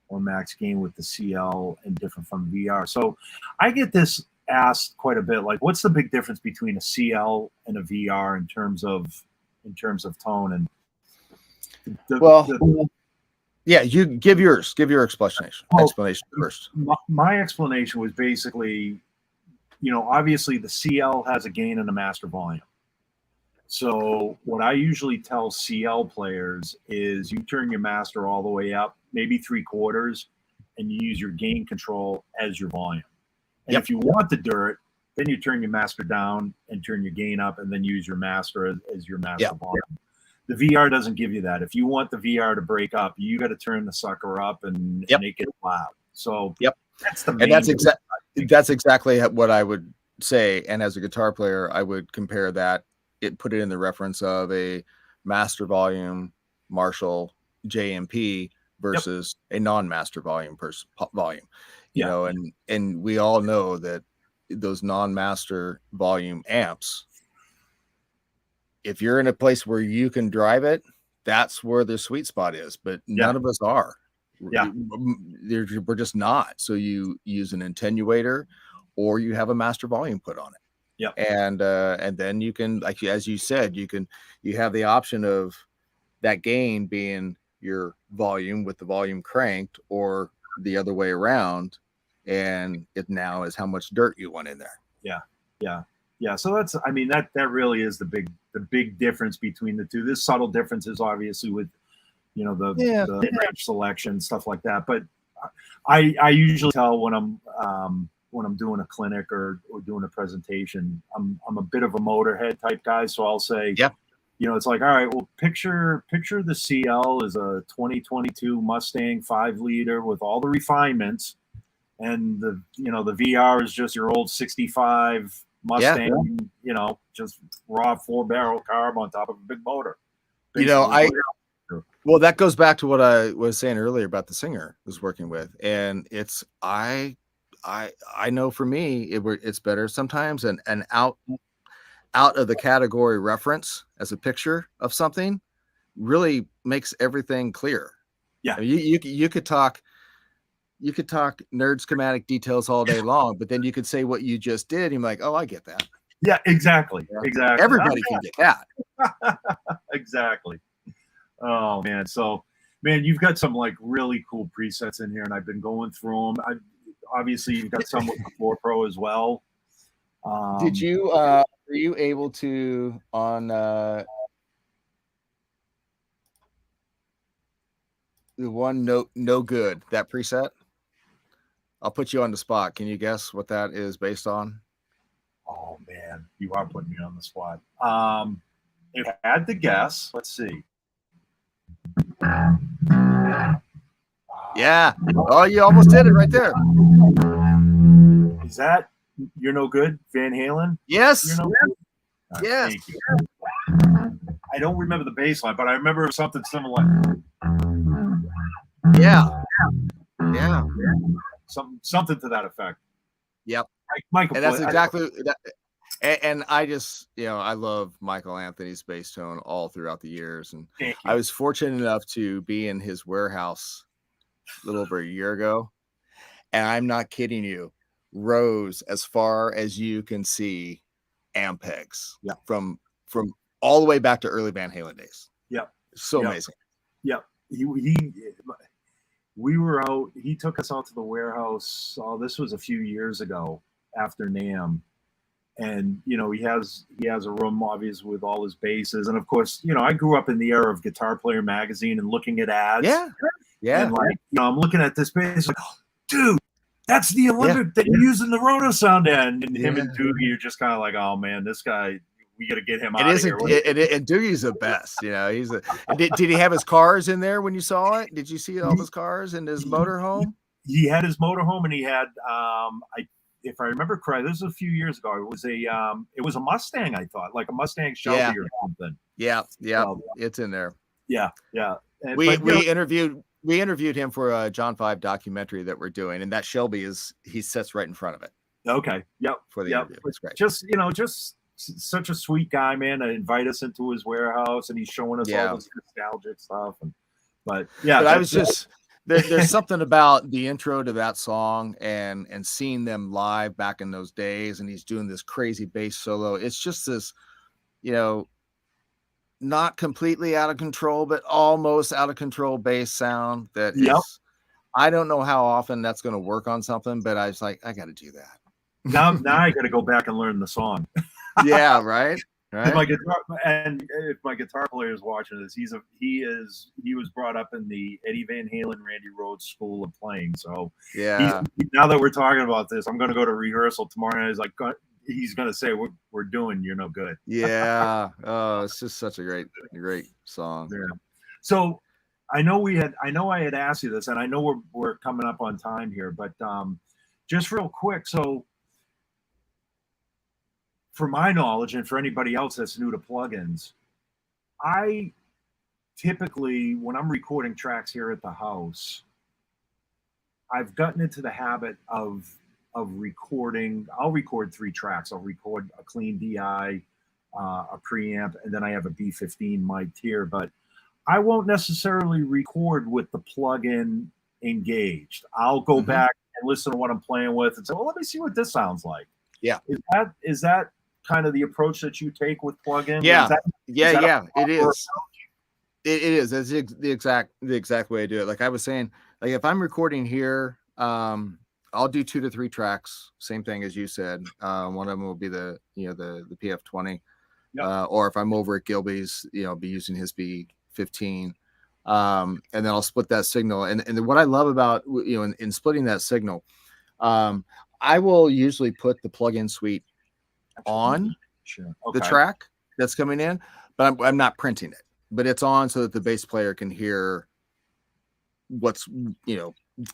Speaker 1: or max gain with the CL and different from VR. So I get this asked quite a bit, like, what's the big difference between a CL and a VR in terms of tone? And
Speaker 2: yeah, you give your explanation first.
Speaker 1: My explanation was basically, you know, obviously the CL has a gain and a master volume. So what I usually tell CL players is you turn your master all the way up, maybe 3/4, and you use your gain control as your volume. And if you want the dirt, then you turn your master down and turn your gain up, and then use your master as your master volume. The VR doesn't give you that. If you want the VR to break up, you got to turn the sucker up and make it loud. So that's the main.
Speaker 2: And that's exactly what I would say. And as a guitar player, I would compare that. Put it in the reference of a master volume Marshall JMP versus a non-master volume volume. You know, and we all know that those non-master volume amps, if you're in a place where you can drive it, that's where the sweet spot is. But none of us are. We're just not. So you use an attenuator, or you have a master volume put on it. And then you can, like, as you said, you have the option of that gain being your volume with the volume cranked, or the other way around, and it now is how much dirt you want in there.
Speaker 1: So that's, I mean, that really is the big difference between the two. There's subtle differences, obviously, with, you know, the range selection, stuff like that. But I usually tell when I'm doing a clinic or doing a presentation, I'm a bit of a motorhead type guy, so I'll say, you know, it's like, all right, well, picture the CL is a 2022 Mustang 5-liter with all the refinements, and the VR is just your old 65 Mustang, you know, just raw 4-barrel carb on top of a big motor. Basically,
Speaker 2: you know, well, that goes back to what I was saying earlier about the singer I was working with, and it's I know for me it's better sometimes an out of the category reference as a picture of something really makes everything clear. I mean, you could talk nerd schematic details all day long, but then you could say what you just did, and you're like, oh, I get that.
Speaker 1: Yeah, exactly.
Speaker 2: Everybody can get that.
Speaker 1: Exactly. Oh man, so man, you've got some like really cool presets in here, and I've been going through them. Obviously you've got some with the 4 Pro as well.
Speaker 2: Did you were you able to on the one no good, that preset? I'll put you on the spot. Can you guess what that is based on?
Speaker 1: Oh man, you are putting me on the spot. If I had to guess, let's see.
Speaker 2: Yeah. Oh, you almost did it right there.
Speaker 1: Is that You're No Good, Van Halen?
Speaker 2: Yes.
Speaker 1: You're No Good? Right,
Speaker 2: yes.
Speaker 1: Thank you. I don't remember the bass line, but I remember something similar.
Speaker 2: Yeah.
Speaker 1: Something to that effect.
Speaker 2: Yep.
Speaker 1: Michael,
Speaker 2: and that's exactly that. And I just, I love Michael Anthony's bass tone all throughout the years. And
Speaker 1: Thank
Speaker 2: I
Speaker 1: you.
Speaker 2: was fortunate enough to be in his warehouse a little over a year ago. And I'm not kidding you, rows as far as you can see Ampegs.
Speaker 1: Yeah.
Speaker 2: From all the way back to early Van Halen days.
Speaker 1: Yeah.
Speaker 2: So
Speaker 1: Yeah.
Speaker 2: amazing.
Speaker 1: Yeah. We were out, he took us out to the warehouse. Oh, this was a few years ago after NAMM. And, he has a room obviously with all his basses. And of course, I grew up in the era of Guitar Player magazine and looking at ads.
Speaker 2: Yeah. Yeah.
Speaker 1: And like, I'm looking at this bass like, oh, dude, that's the Olympic that you use in the Roto sound end. And him and Doogie are just kind of like, oh man, this guy, we got to get him out of here.
Speaker 2: And Doogie's the best. He's did he have his cars in there when you saw it? Did you see all his cars in his motorhome?
Speaker 1: He had his motorhome, and he had, if I remember correctly, this was a few years ago. It was a Mustang, I thought, like a Mustang Shelby or something.
Speaker 2: Yeah. It's in there.
Speaker 1: Yeah.
Speaker 2: We interviewed him for a John 5 documentary that we're doing, and that Shelby he sits right in front of it.
Speaker 1: Okay. Yep.
Speaker 2: For the interview. It's great.
Speaker 1: Just such a sweet guy, man, to invite us into his warehouse, and he's showing us all this nostalgic stuff. But
Speaker 2: I was just there's something about the intro to that song and seeing them live back in those days, and he's doing this crazy bass solo. It's just this, not completely out of control, but almost out of control bass sound that is. I don't know how often that's going to work on something, but I was like, I got to do that.
Speaker 1: Now I got to go back and learn the song.
Speaker 2: Yeah, right.
Speaker 1: If my guitar player is watching this, he was brought up in the Eddie Van Halen, Randy Rhoads school of playing. So
Speaker 2: yeah,
Speaker 1: now that we're talking about this, I'm going to go to rehearsal tomorrow night. He's going to say, we're doing You're No Good.
Speaker 2: Yeah. Oh, it's just such a great song.
Speaker 1: Yeah. So I know I had asked you this, and I know we're coming up on time here, but just real quick. So for my knowledge, and for anybody else that's new to plugins, I typically, when I'm recording tracks here at the house, I've gotten into the habit of recording. I'll record 3 tracks. I'll record a clean DI, a preamp, and then I have a B15 mic here. But I won't necessarily record with the plugin engaged. I'll go back and listen to what I'm playing with and say, well, let me see what this sounds like.
Speaker 2: Yeah.
Speaker 1: Is that kind of the approach that you take with plugins?
Speaker 2: Yeah. It is. It is. That's the exact way I do it. Like I was saying, like if I'm recording here, I'll do 2 to 3 tracks. Same thing as you said. One of them will be the PF20, or if I'm over at Gilby's, be using his B15, and then I'll split that signal. And what I love about in splitting that signal, I will usually put the plugin suite on the track that's coming in, but I'm not printing it, but it's on so that the bass player can hear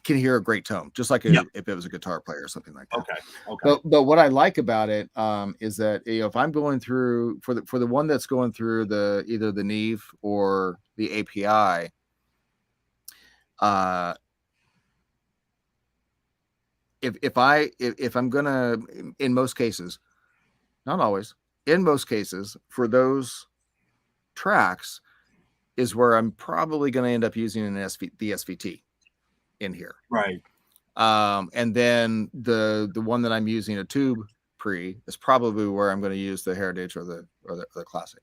Speaker 2: can hear a great tone, just like if it was a guitar player or something like that.
Speaker 1: Okay.
Speaker 2: But what I like about it is that if I'm going through for the one that's going through either the Neve or the API, if I'm gonna, in most cases, not always, in most cases, for those tracks is where I'm probably going to end up using the SVT in here.
Speaker 1: Right.
Speaker 2: And then the one that I'm using a tube pre is probably where I'm going to use the Heritage or the Classic.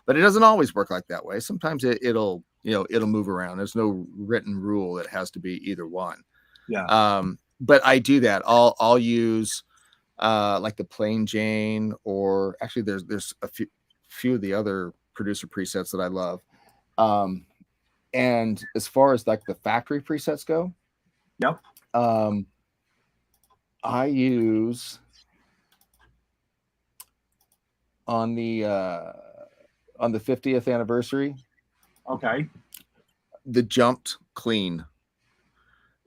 Speaker 2: But it doesn't always work like that way. Sometimes it'll move around. There's no written rule that has to be either one.
Speaker 1: Yeah.
Speaker 2: But I do that. I'll use like the Plain Jane, or actually there's a few of the other producer presets that I love. And as far as like the factory presets go, I use on the 50th anniversary, the Jumped Clean.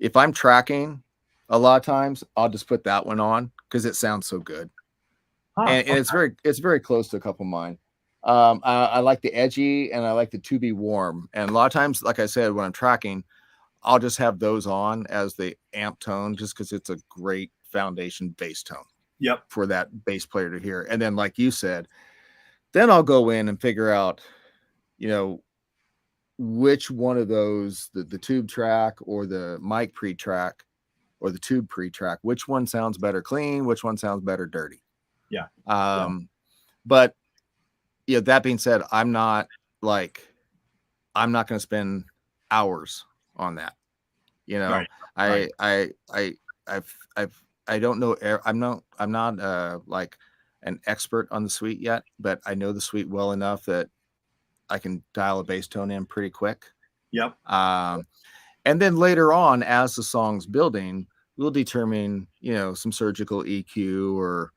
Speaker 2: If I'm tracking, a lot of times I'll just put that one on because it sounds so good. And it's very close to a couple of mine. I like the Edgy and I like the To Be Warm. And a lot of times, like I said, when I'm tracking, I'll just have those on as the amp tone, just because it's a great foundation bass tone.
Speaker 1: Yep.
Speaker 2: for that bass player to hear. And then, like you said, then I'll go in and figure out, you know, which one of those, the tube track or the mic pre-track or the tube pre-track, which one sounds better clean, which one sounds better dirty.
Speaker 1: Yeah.
Speaker 2: But yeah, that being said, I'm not going to spend hours on that. You know,
Speaker 1: Right.
Speaker 2: I don't know. I'm not like an expert on the suite yet, but I know the suite well enough that I can dial a bass tone in pretty quick.
Speaker 1: Yep.
Speaker 2: And then later on, as the song's building, we'll determine, you know, some surgical EQ or,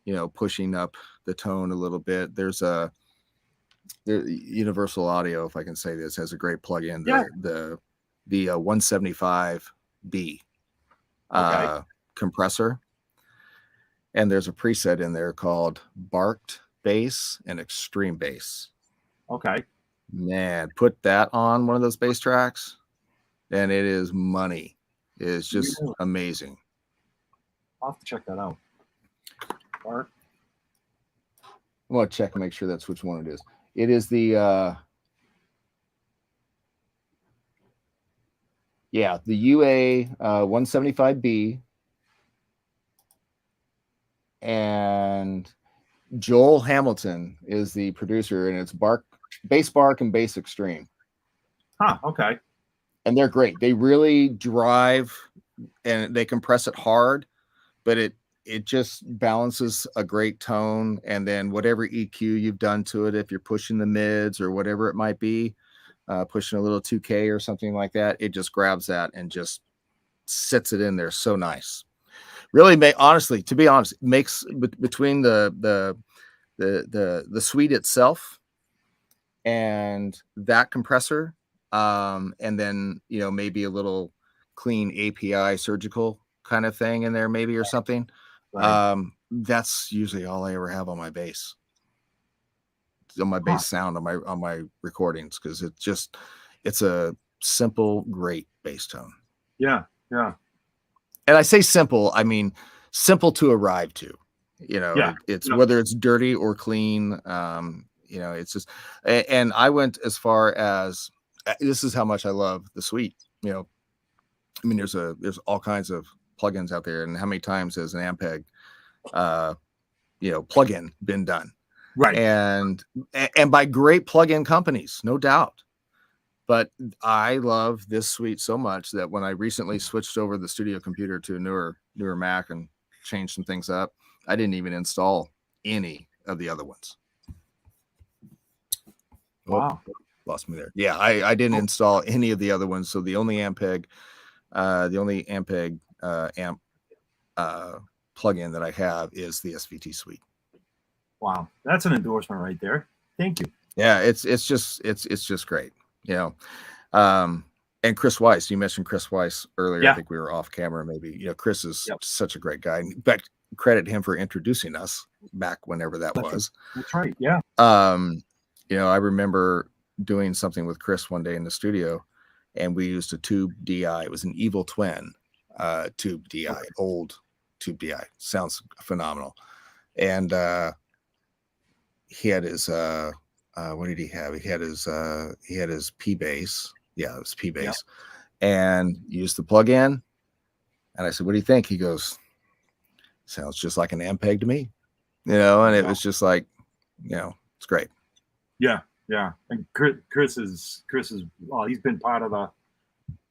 Speaker 2: you know, pushing up the tone a little bit. There's Universal Audio, if I can say this, has a great plugin. The 175B compressor, and there's a preset in there called Barked Bass and Extreme Bass.
Speaker 1: Okay.
Speaker 2: Man, put that on one of those bass tracks, and it is money. It's just amazing.
Speaker 1: I'll have to check that out. Bark.
Speaker 2: I want to check and make sure that's which one it is. It is the the UA 175B, and Joel Hamilton is the producer, and it's bass bark and bass extreme.
Speaker 1: Okay.
Speaker 2: And they're great. They really drive and they compress it hard, but it just balances a great tone. And then whatever EQ you've done to it, if you're pushing the mids or whatever it might be, pushing a little 2K or something like that, it just grabs that and just sits it in there so nice. Really, to be honest, makes between the suite itself and that compressor, and then, you know, maybe a little clean API surgical kind of thing in there, maybe, or something. That's usually all I ever have on my bass. On my bass sound on my recordings, because it's a simple, great bass tone.
Speaker 1: Yeah.
Speaker 2: And I say simple, I mean simple to arrive to. You know, it's whether it's dirty or clean. You know, it's just, and I went as far as, this is how much I love the suite. You know, I mean, there's all kinds of plugins out there, and how many times has an Ampeg, you know, plugin been done?
Speaker 1: Right.
Speaker 2: And by great plugin companies, no doubt. But I love this suite so much that when I recently switched over the studio computer to a newer Mac and changed some things up, I didn't even install any of the other ones.
Speaker 1: Wow.
Speaker 2: Oh, lost me there. Yeah, I didn't install any of the other ones. So the only Ampeg amp plugin that I have is the SVT Suite.
Speaker 1: Wow, that's an endorsement right there. Thank you.
Speaker 2: Yeah, it's just great. You know, and Chris Weiss, you mentioned Chris Weiss earlier.
Speaker 1: Yeah.
Speaker 2: I think we were off camera, maybe. You know, Chris is such a great guy. In fact, credit him for introducing us back whenever that was.
Speaker 1: That's right. Yeah.
Speaker 2: You know, I remember doing something with Chris one day in the studio, and we used a tube DI. It was an Evil Twin tube DI, old tube DI. Sounds phenomenal. And he had his what did he have? He had his P bass. Yeah, it was P bass. Yeah. And used the plug-in. And I said, "What do you think?" He goes, "Sounds just like an Ampeg to me." You know, and it was just like, you know, it's great.
Speaker 1: Yeah. And Chris is well, he's been part of the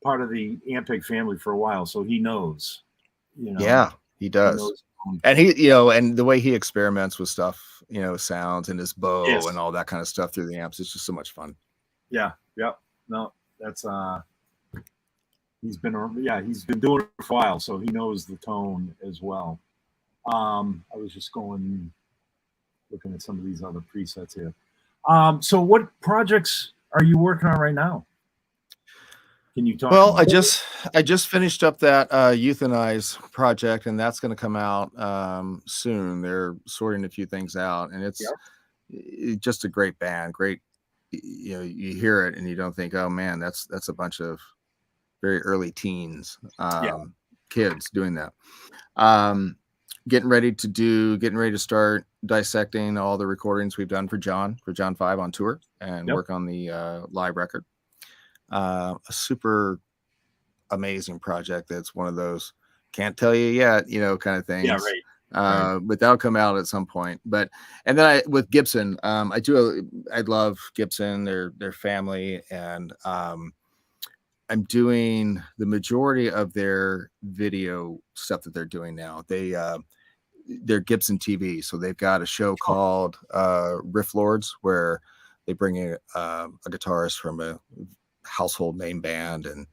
Speaker 1: Ampeg family for a while, so he knows. You know. Yeah,
Speaker 2: he does. And he, you know, and the way he experiments with stuff, you know, sounds and his bow and all that kind of stuff through the amps, it's just so much fun. Yeah.
Speaker 1: No, that's he's been doing it for a while, so he knows the tone as well. I was just looking at some of these other presets here. So what projects are you working on right now? Can you talk?
Speaker 2: Well, I just finished up that Euthanize project, and that's going to come out soon. They're sorting a few things out, and it's just a great band. Great, you know, you hear it and you don't think, oh man, that's a bunch of very early teens kids doing that. getting ready to start dissecting all the recordings we've done for John 5 on tour and work on the live record. A super amazing project. That's one of those can't tell you yet, kind of things.
Speaker 1: Yeah, right.
Speaker 2: But that'll come out at some point. And then with Gibson, I love Gibson, their family, and I'm doing the majority of their video stuff that they're doing now. They're Gibson TV, so they've got a show called Riff Lords, where they bring in a guitarist from a household name band, and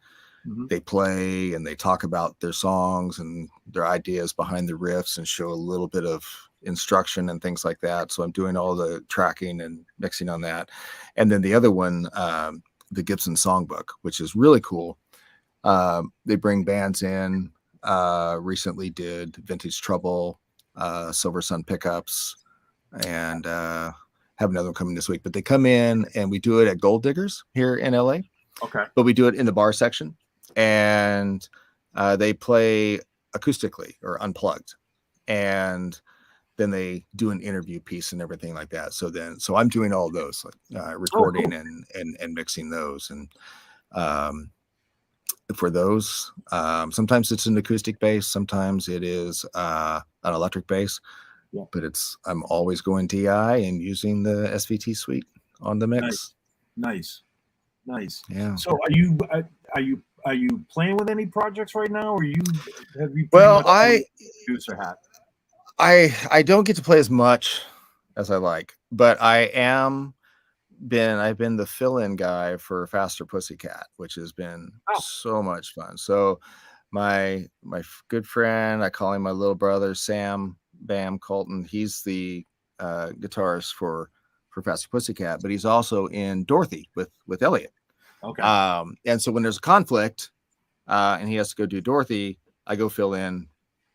Speaker 2: they play and they talk about their songs and their ideas behind the riffs and show a little bit of instruction and things like that. So I'm doing all the tracking and mixing on that. And then the other one, the Gibson Songbook, which is really cool. They bring bands in, recently did Vintage Trouble, Silver Sun Pickups, and have another one coming this week. But they come in and we do it at Gold Diggers here in LA.
Speaker 1: Okay.
Speaker 2: But we do it in the bar section, and they play acoustically or unplugged, and then they do an interview piece and everything like that. So I'm doing all those, recording and mixing those. And for those, sometimes it's an acoustic bass, sometimes it is an electric bass. Yeah. But I'm always going DI and using the SVT Suite on the mix.
Speaker 1: Nice.
Speaker 2: Yeah.
Speaker 1: So are you playing with any projects right now, or have you?
Speaker 2: Well,
Speaker 1: producer hat.
Speaker 2: I don't get to play as much as I like, but I've been the fill-in guy for Faster Pussycat, which has been so much fun. So my good friend, I call him my little brother, Sam Bam Colton. He's the guitarist for Faster Pussycat, but he's also in Dorothy with Elliot.
Speaker 1: Okay.
Speaker 2: And so when there's a conflict and he has to go do Dorothy, I go fill in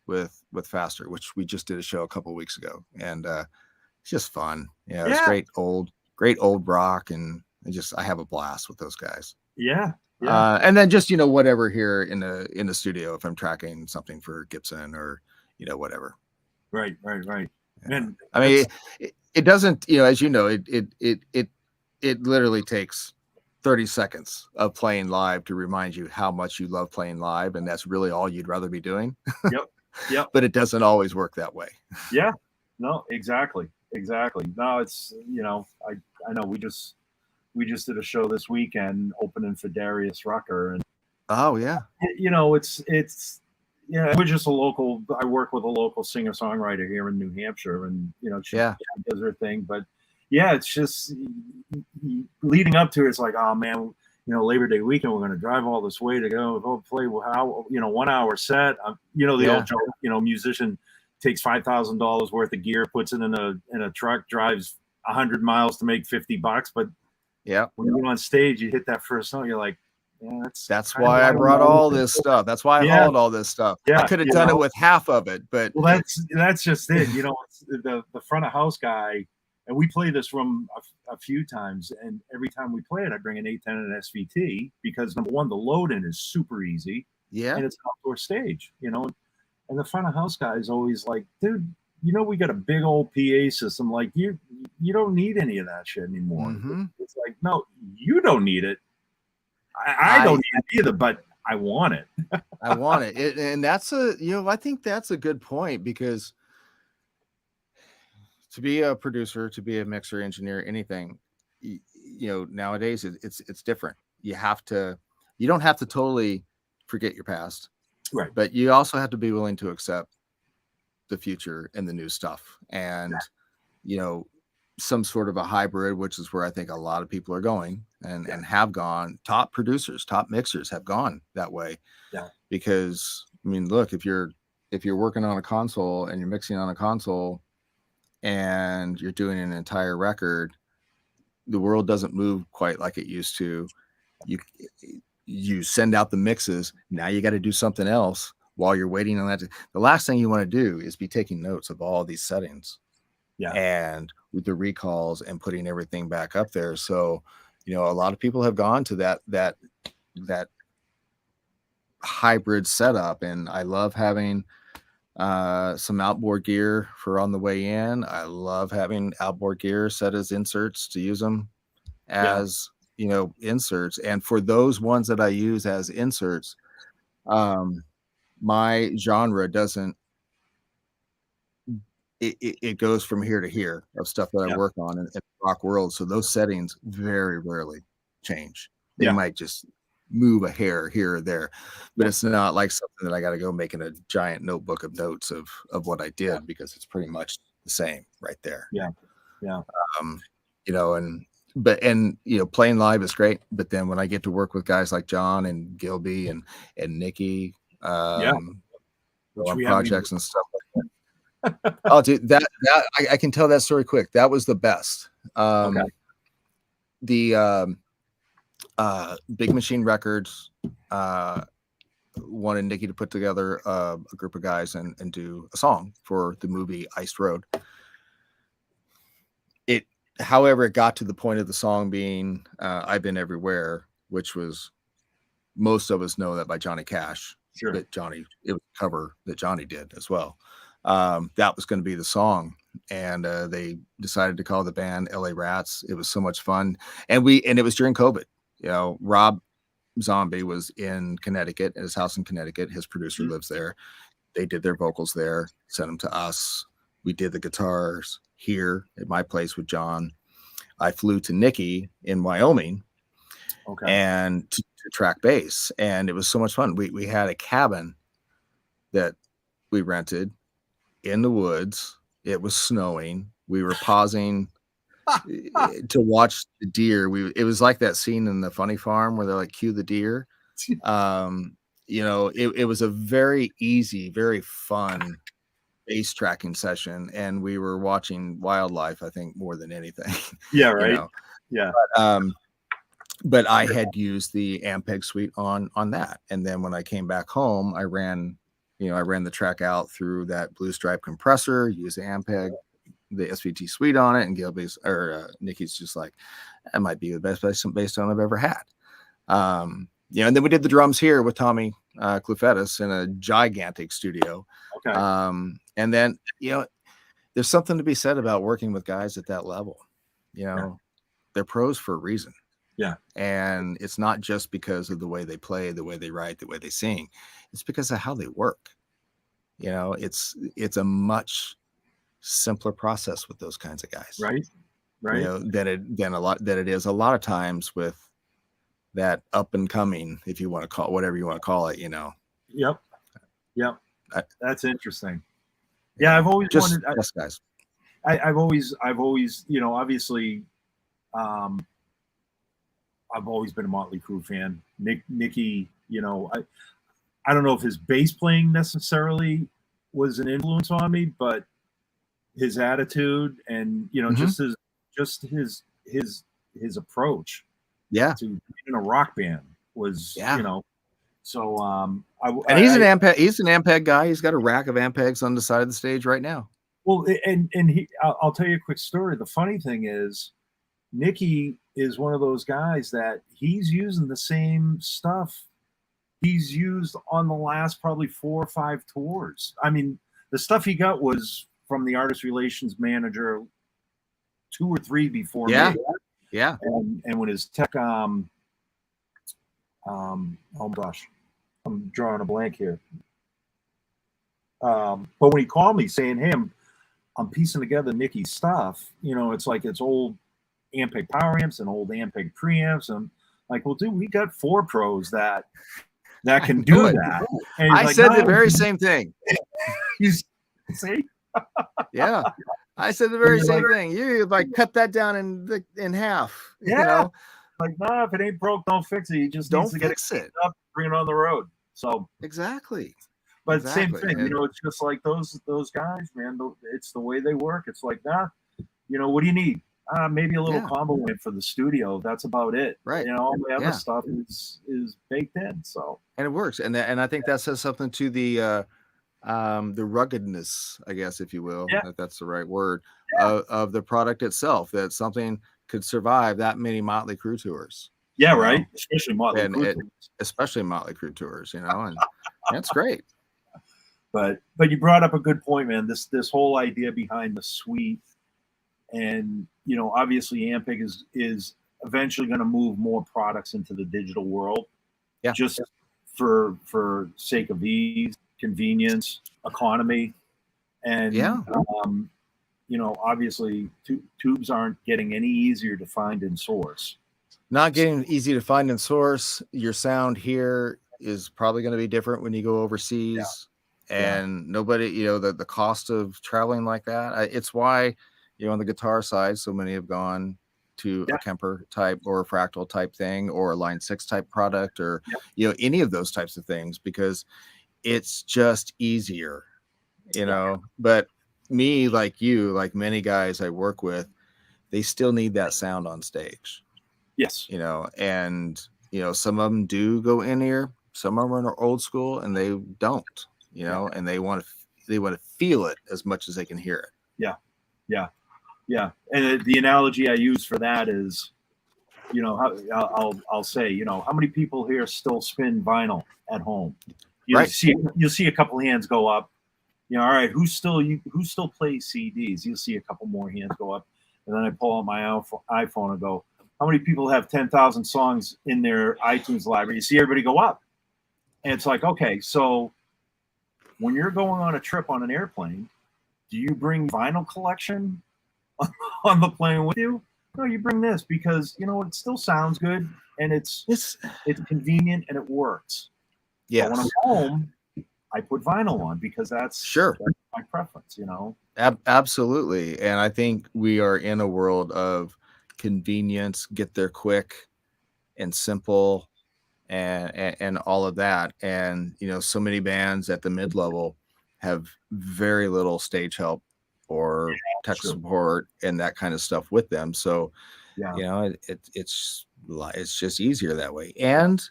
Speaker 2: with Faster, which we just did a show a couple of weeks ago, and it's just fun. It's great old rock, and I have a blast with those guys.
Speaker 1: Yeah.
Speaker 2: And then just whatever here in the studio, if I'm tracking something for Gibson or whatever.
Speaker 1: Right.
Speaker 2: Yeah.
Speaker 1: And
Speaker 2: I mean, it doesn't, as you know, it literally takes 30 seconds of playing live to remind you how much you love playing live, and that's really all you'd rather be doing.
Speaker 1: Yep.
Speaker 2: But it doesn't always work that way.
Speaker 1: Yeah. No, exactly. No, it's I know we just did a show this weekend opening for Darius Rucker, and it's we're just I work with a local singer-songwriter here in New Hampshire, and she does her thing. But it's just leading up to it, it's like, oh man, Labor Day weekend, we're going to drive all this way to go play 1 hour set. The old joke, musician takes $5,000 worth of gear, puts it in a truck, drives 100 miles to make $50. But when you're on stage, you hit that first note, you're like,
Speaker 2: that's why I brought all this stuff. That's why I hauled all this stuff. I could have done it with half of it, but
Speaker 1: that's just it. It's the front of house guy, and we play this room a few times, and every time we play it, I bring an 810 and an SVT, because number one, the load in is super easy, and it's an outdoor stage, and the front of house guy is always like, dude, we got a big old PA system, like you don't need any of that shit anymore. Mm-hmm. It's like, no, you don't need it. I don't need it either, but I want it.
Speaker 2: I want it. And that's I think that's a good point, because to be a producer, to be a mixer, engineer, anything, nowadays it's different. You don't have to totally forget your past,
Speaker 1: right?
Speaker 2: But you also have to be willing to accept the future and the new stuff, and some sort of a hybrid, which is where I think a lot of people are going and have gone. Top producers, top mixers have gone that way.
Speaker 1: Yeah.
Speaker 2: Because I mean, look, if you're working on a console and you're mixing on a console and you're doing an entire record, the world doesn't move quite like it used to. You send out the mixes. Now you got to do something else while you're waiting on that. The last thing you want to do is be taking notes of all these settings. Yeah. And with the recalls and putting everything back up there. So, a lot of people have gone to that hybrid setup, and I love having some outboard gear for on the way in. I love having outboard gear set as inserts to use them as, you know, inserts. And for those ones that I use as inserts, my genre doesn't, it goes from here to here of stuff that I work on in the rock world. So those settings very rarely change. They might just move a hair here or there, but it's not like something that I got to go making a giant notebook of notes of what I did, because it's pretty much the same right there.
Speaker 1: You
Speaker 2: know, and you know, playing live is great, but then when I get to work with guys like John and Gilby and Nikki, on projects and stuff like that. Oh, dude, that I can tell that story quick. That was the best. The Big Machine Records wanted Nikki to put together a group of guys and do a song for the movie Iced Road. However, it got to the point of the song being I've Been Everywhere, which was, most of us know that by Johnny Cash.
Speaker 1: Sure.
Speaker 2: That Johnny, it was a cover that Johnny did as well. That was going to be the song, and they decided to call the band LA Rats. It was so much fun, and it was during COVID. You know, Rob Zombie was in Connecticut, at his house in Connecticut. His producer lives there. They did their vocals there, sent them to us. We did the guitars here at my place with John. I flew to Nikki in Wyoming, and to track bass, and it was so much fun. We had a cabin that we rented in the woods. It was snowing. We were pausing to watch the deer. It was like that scene in The Funny Farm where they're like, cue the deer. You know, it was a very easy, very fun bass tracking session, and we were watching wildlife, I think, more than anything.
Speaker 1: You
Speaker 2: know? But I had used the Ampeg suite on that, and then when I came back home, I ran the track out through that Blue Stripe compressor, used the Ampeg, the SVT Suite on it, and Gilby's or Nikki's just like, that might be the best bass tone I've ever had. And then we did the drums here with Tommy Clufetis in a gigantic studio. And then, there's something to be said about working with guys at that level. They're pros for a reason. And it's not just because of the way they play, the way they write, the way they sing. It's because of how they work. It's a much simpler process with those kinds of guys. Right. Than it is a lot of times with that up and coming, if you want to call it, whatever you want to call it,
Speaker 1: Yep. That's interesting. Yeah. I've always wondered,
Speaker 2: yes, guys.
Speaker 1: I've always, obviously, I've always been a Motley Crue fan. Nikki, I don't know if his bass playing necessarily was an influence on me, but his attitude and just his approach, to being in a rock band was, So
Speaker 2: and he's an Ampeg guy. He's got a rack of Ampegs on the side of the stage right now.
Speaker 1: Well, and I'll tell you a quick story. The funny thing is, Nikki is one of those guys that he's using the same stuff he's used on the last probably 4 or 5 tours. I mean, the stuff he got was from the artist relations manager 2 or 3 before me. And when his tech, oh gosh, I'm drawing a blank here. But when he called me saying, hey, I'm piecing together Nikki's stuff, it's like it's old Ampeg power amps and old Ampeg preamps, and like, well, dude, we got 4 pros that can do that. And
Speaker 2: I said the very same thing.
Speaker 1: You see?
Speaker 2: Yeah, I said the very same thing. You like cut that down in half.
Speaker 1: Like, nah, if it ain't broke, don't fix it. You just
Speaker 2: don't
Speaker 1: needs to
Speaker 2: fix
Speaker 1: get it up, bring it on the road. So
Speaker 2: exactly.
Speaker 1: But same thing, it's just like those guys, man. It's the way they work. It's like, nah, what do you need? Maybe a little combo amp for the studio. That's about it.
Speaker 2: Right.
Speaker 1: All the other stuff is baked in. So
Speaker 2: and it works. And I think that says something to the ruggedness, I guess, if you will, if that's the right word, of the product itself. That something could survive that many Motley Crue tours.
Speaker 1: Yeah, right. Especially Motley Crue tours.
Speaker 2: Especially Motley Crue tours, and that's great.
Speaker 1: But you brought up a good point, man. This whole idea behind the suite, and obviously Ampeg is eventually going to move more products into the digital world.
Speaker 2: Yeah.
Speaker 1: Just for sake of ease, convenience, economy, and obviously tubes aren't getting any easier to find and source.
Speaker 2: Not getting easy to find and source. Your sound here is probably going to be different when you go overseas. And nobody, the cost of traveling like that. It's why, on the guitar side, so many have gone to a Kemper type or a Fractal type thing or a Line 6 type product or, any of those types of things, because it's just easier, But me, like you, like many guys I work with, they still need that sound on stage.
Speaker 1: Yes.
Speaker 2: And, some of them do go in ear, some of them are old school and they don't. And they want to feel it as much as they can hear it.
Speaker 1: Yeah. And the analogy I use for that is, I'll say, how many people here still spin vinyl at home? You'll see a couple hands go up. All right, who still plays CDs? You'll see a couple more hands go up, and then I pull out my iPhone and go, how many people have 10,000 songs in their iTunes library? You see everybody go up, and it's like, okay, so when you're going on a trip on an airplane, do you bring vinyl collection on the plane with you? No, you bring this because it still sounds good and it's convenient and it works.
Speaker 2: Yes.
Speaker 1: But when I'm home, I put vinyl on because that's my preference.
Speaker 2: Absolutely. And I think we are in a world of convenience, get there quick and simple. And all of that. And, so many bands at the mid-level have very little stage help or tech support and that kind of stuff with them. So, it's just easier that way. And,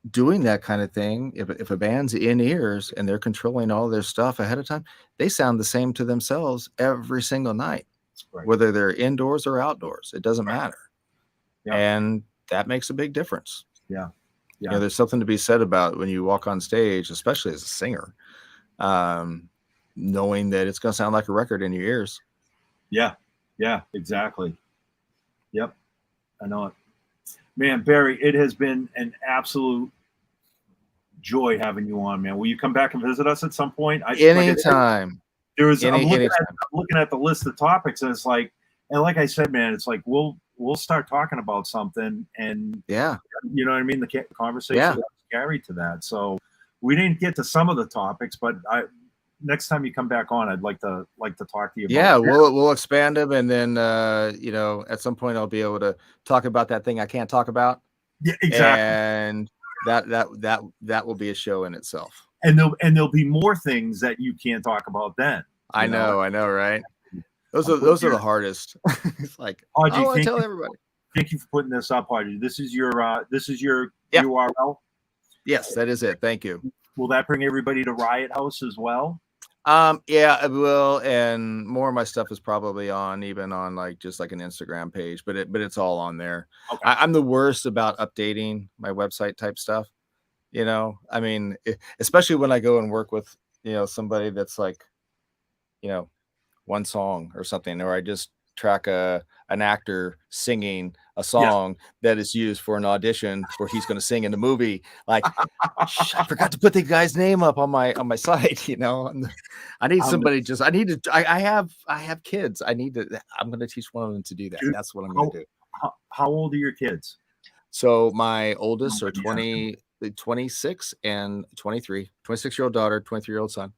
Speaker 2: doing that kind of thing, if a band's in ears and they're controlling all their stuff ahead of time, they sound the same to themselves every single night, whether they're indoors or outdoors. It doesn't matter. And that makes a big difference. There's something to be said about when you walk on stage, especially as a singer, knowing that it's going to sound like a record in your ears.
Speaker 1: Yeah, exactly. Yep, I know it. Man, Barry, it has been an absolute joy having you on, man. Will you come back and visit us at some point?
Speaker 2: Anytime.
Speaker 1: I'm looking at the list of topics, and it's like, and like I said, man, it's like we'll start talking about something, and you know what I mean. The conversation carried to that. So we didn't get to some of the topics, but next time you come back on, I'd like to talk to you.
Speaker 2: We'll expand them, and then at some point I'll be able to talk about that thing I can't talk about.
Speaker 1: Yeah, exactly.
Speaker 2: And that will be a show in itself.
Speaker 1: And there'll be more things that you can't talk about then.
Speaker 2: I know, right? Those are the hardest. It's like,
Speaker 1: Audrey,
Speaker 2: I want to tell everybody.
Speaker 1: Thank you for putting this up, Audrey. This is your URL.
Speaker 2: Yes, that is it. Thank you.
Speaker 1: Will that bring everybody to Riott House as well?
Speaker 2: Yeah, it will. And more of my stuff is probably even on just like an Instagram page, but it's all on there. Okay. I'm the worst about updating my website type stuff. I mean, especially when I go and work with, somebody that's like, one song or something, or I just track an actor singing a song that is used for an audition where he's going to sing in the movie. Like, I forgot to put the guy's name up on my site. I need somebody. I have kids. I'm going to teach one of them to do that.
Speaker 1: Dude,
Speaker 2: that's what I'm going to do.
Speaker 1: How old are your kids?
Speaker 2: So my oldest are 26 and 23. 26-year-old daughter, 23-year-old son.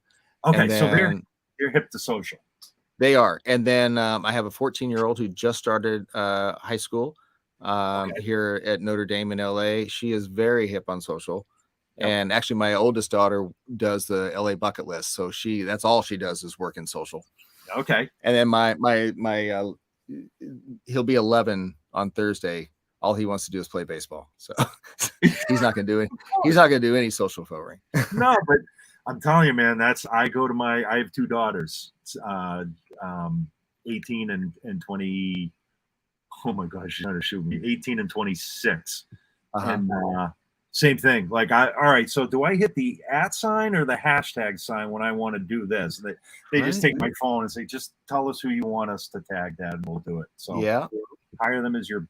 Speaker 1: Okay, so they're hip to social.
Speaker 2: They are. And then I have a 14-year-old who just started high school here at Notre Dame in LA. She is very hip on social. Yep. And actually my oldest daughter does the LA bucket list. So that's all she does is work in social.
Speaker 1: Okay.
Speaker 2: And then my he'll be 11 on Thursday. All he wants to do is play baseball. So he's not going to do any social forwarding.
Speaker 1: No, but I'm telling you, man, I have two daughters, 18 and 20. Oh my gosh, she's trying to shoot me. 18 and 26. And Same thing. Like all right, so do I hit the @ sign or the hashtag sign when I want to do this? They just take my phone and say, just tell us who you want us to tag, Dad, and we'll do it. So
Speaker 2: yeah,
Speaker 1: hire them as your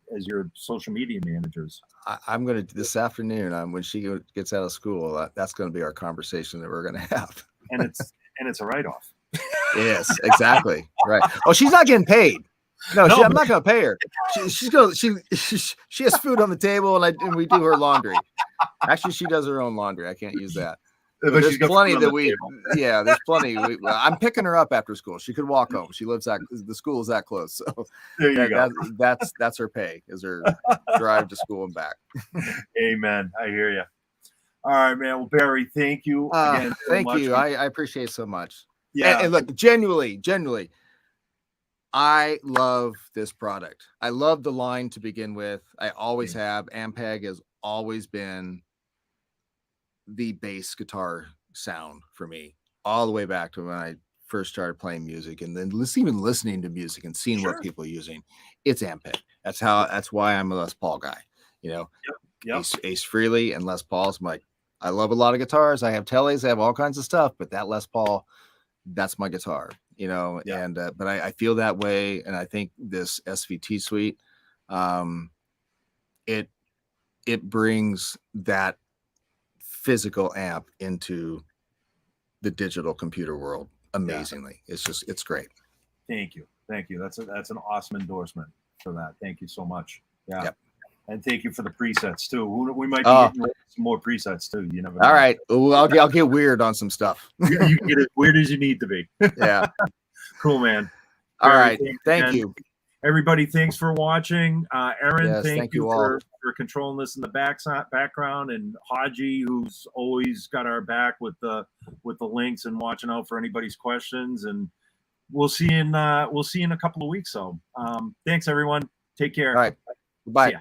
Speaker 1: social media managers.
Speaker 2: I'm going to this afternoon when she gets out of school, that's going to be our conversation that we're going to have.
Speaker 1: And it's a write-off.
Speaker 2: Yes, exactly. Right. Oh, she's not getting paid. No, I'm not going to pay her. She has food on the table, and we do her laundry. Actually, she does her own laundry. I can't use that. But there's plenty that there's plenty. I'm picking her up after school. She could walk home. She lives the school is that close. So
Speaker 1: there you go.
Speaker 2: That's her pay, is her drive to school and back.
Speaker 1: Amen. I hear you. All right, man. Well, Barry, thank you again.
Speaker 2: Thank you. I appreciate it so much.
Speaker 1: Yeah.
Speaker 2: And look, genuinely, I love this product. I love the line to begin with. I always have. Ampeg has always been the bass guitar sound for me, all the way back to when I first started playing music, and then even listening to music and seeing what people are using. It's Ampeg. That's why I'm a Les Paul guy. You know, Ace Frehley and Les Pauls. I'm like, I love a lot of guitars. I have Tellys. I have all kinds of stuff, but that Les Paul, that's my guitar. You know, and but I feel that way, and I think this SVT Suite, it brings that physical amp into the digital computer world amazingly. It's great.
Speaker 1: Thank you. That's an awesome endorsement for that. Thank you so much. Yeah. Yep. And thank you for the presets too. We might be getting some more presets too. You never know.
Speaker 2: All right. Well, I'll get weird on some stuff.
Speaker 1: You can get as weird as you need to be.
Speaker 2: Yeah.
Speaker 1: Cool, man.
Speaker 2: All right. Thank you.
Speaker 1: Everybody, thanks for watching. Aaron, thank you
Speaker 2: all
Speaker 1: for controlling this in the background, and Haji, who's always got our back with the links and watching out for anybody's questions. And we'll see you in a couple of weeks. So thanks, everyone. Take care.
Speaker 2: All right. Bye.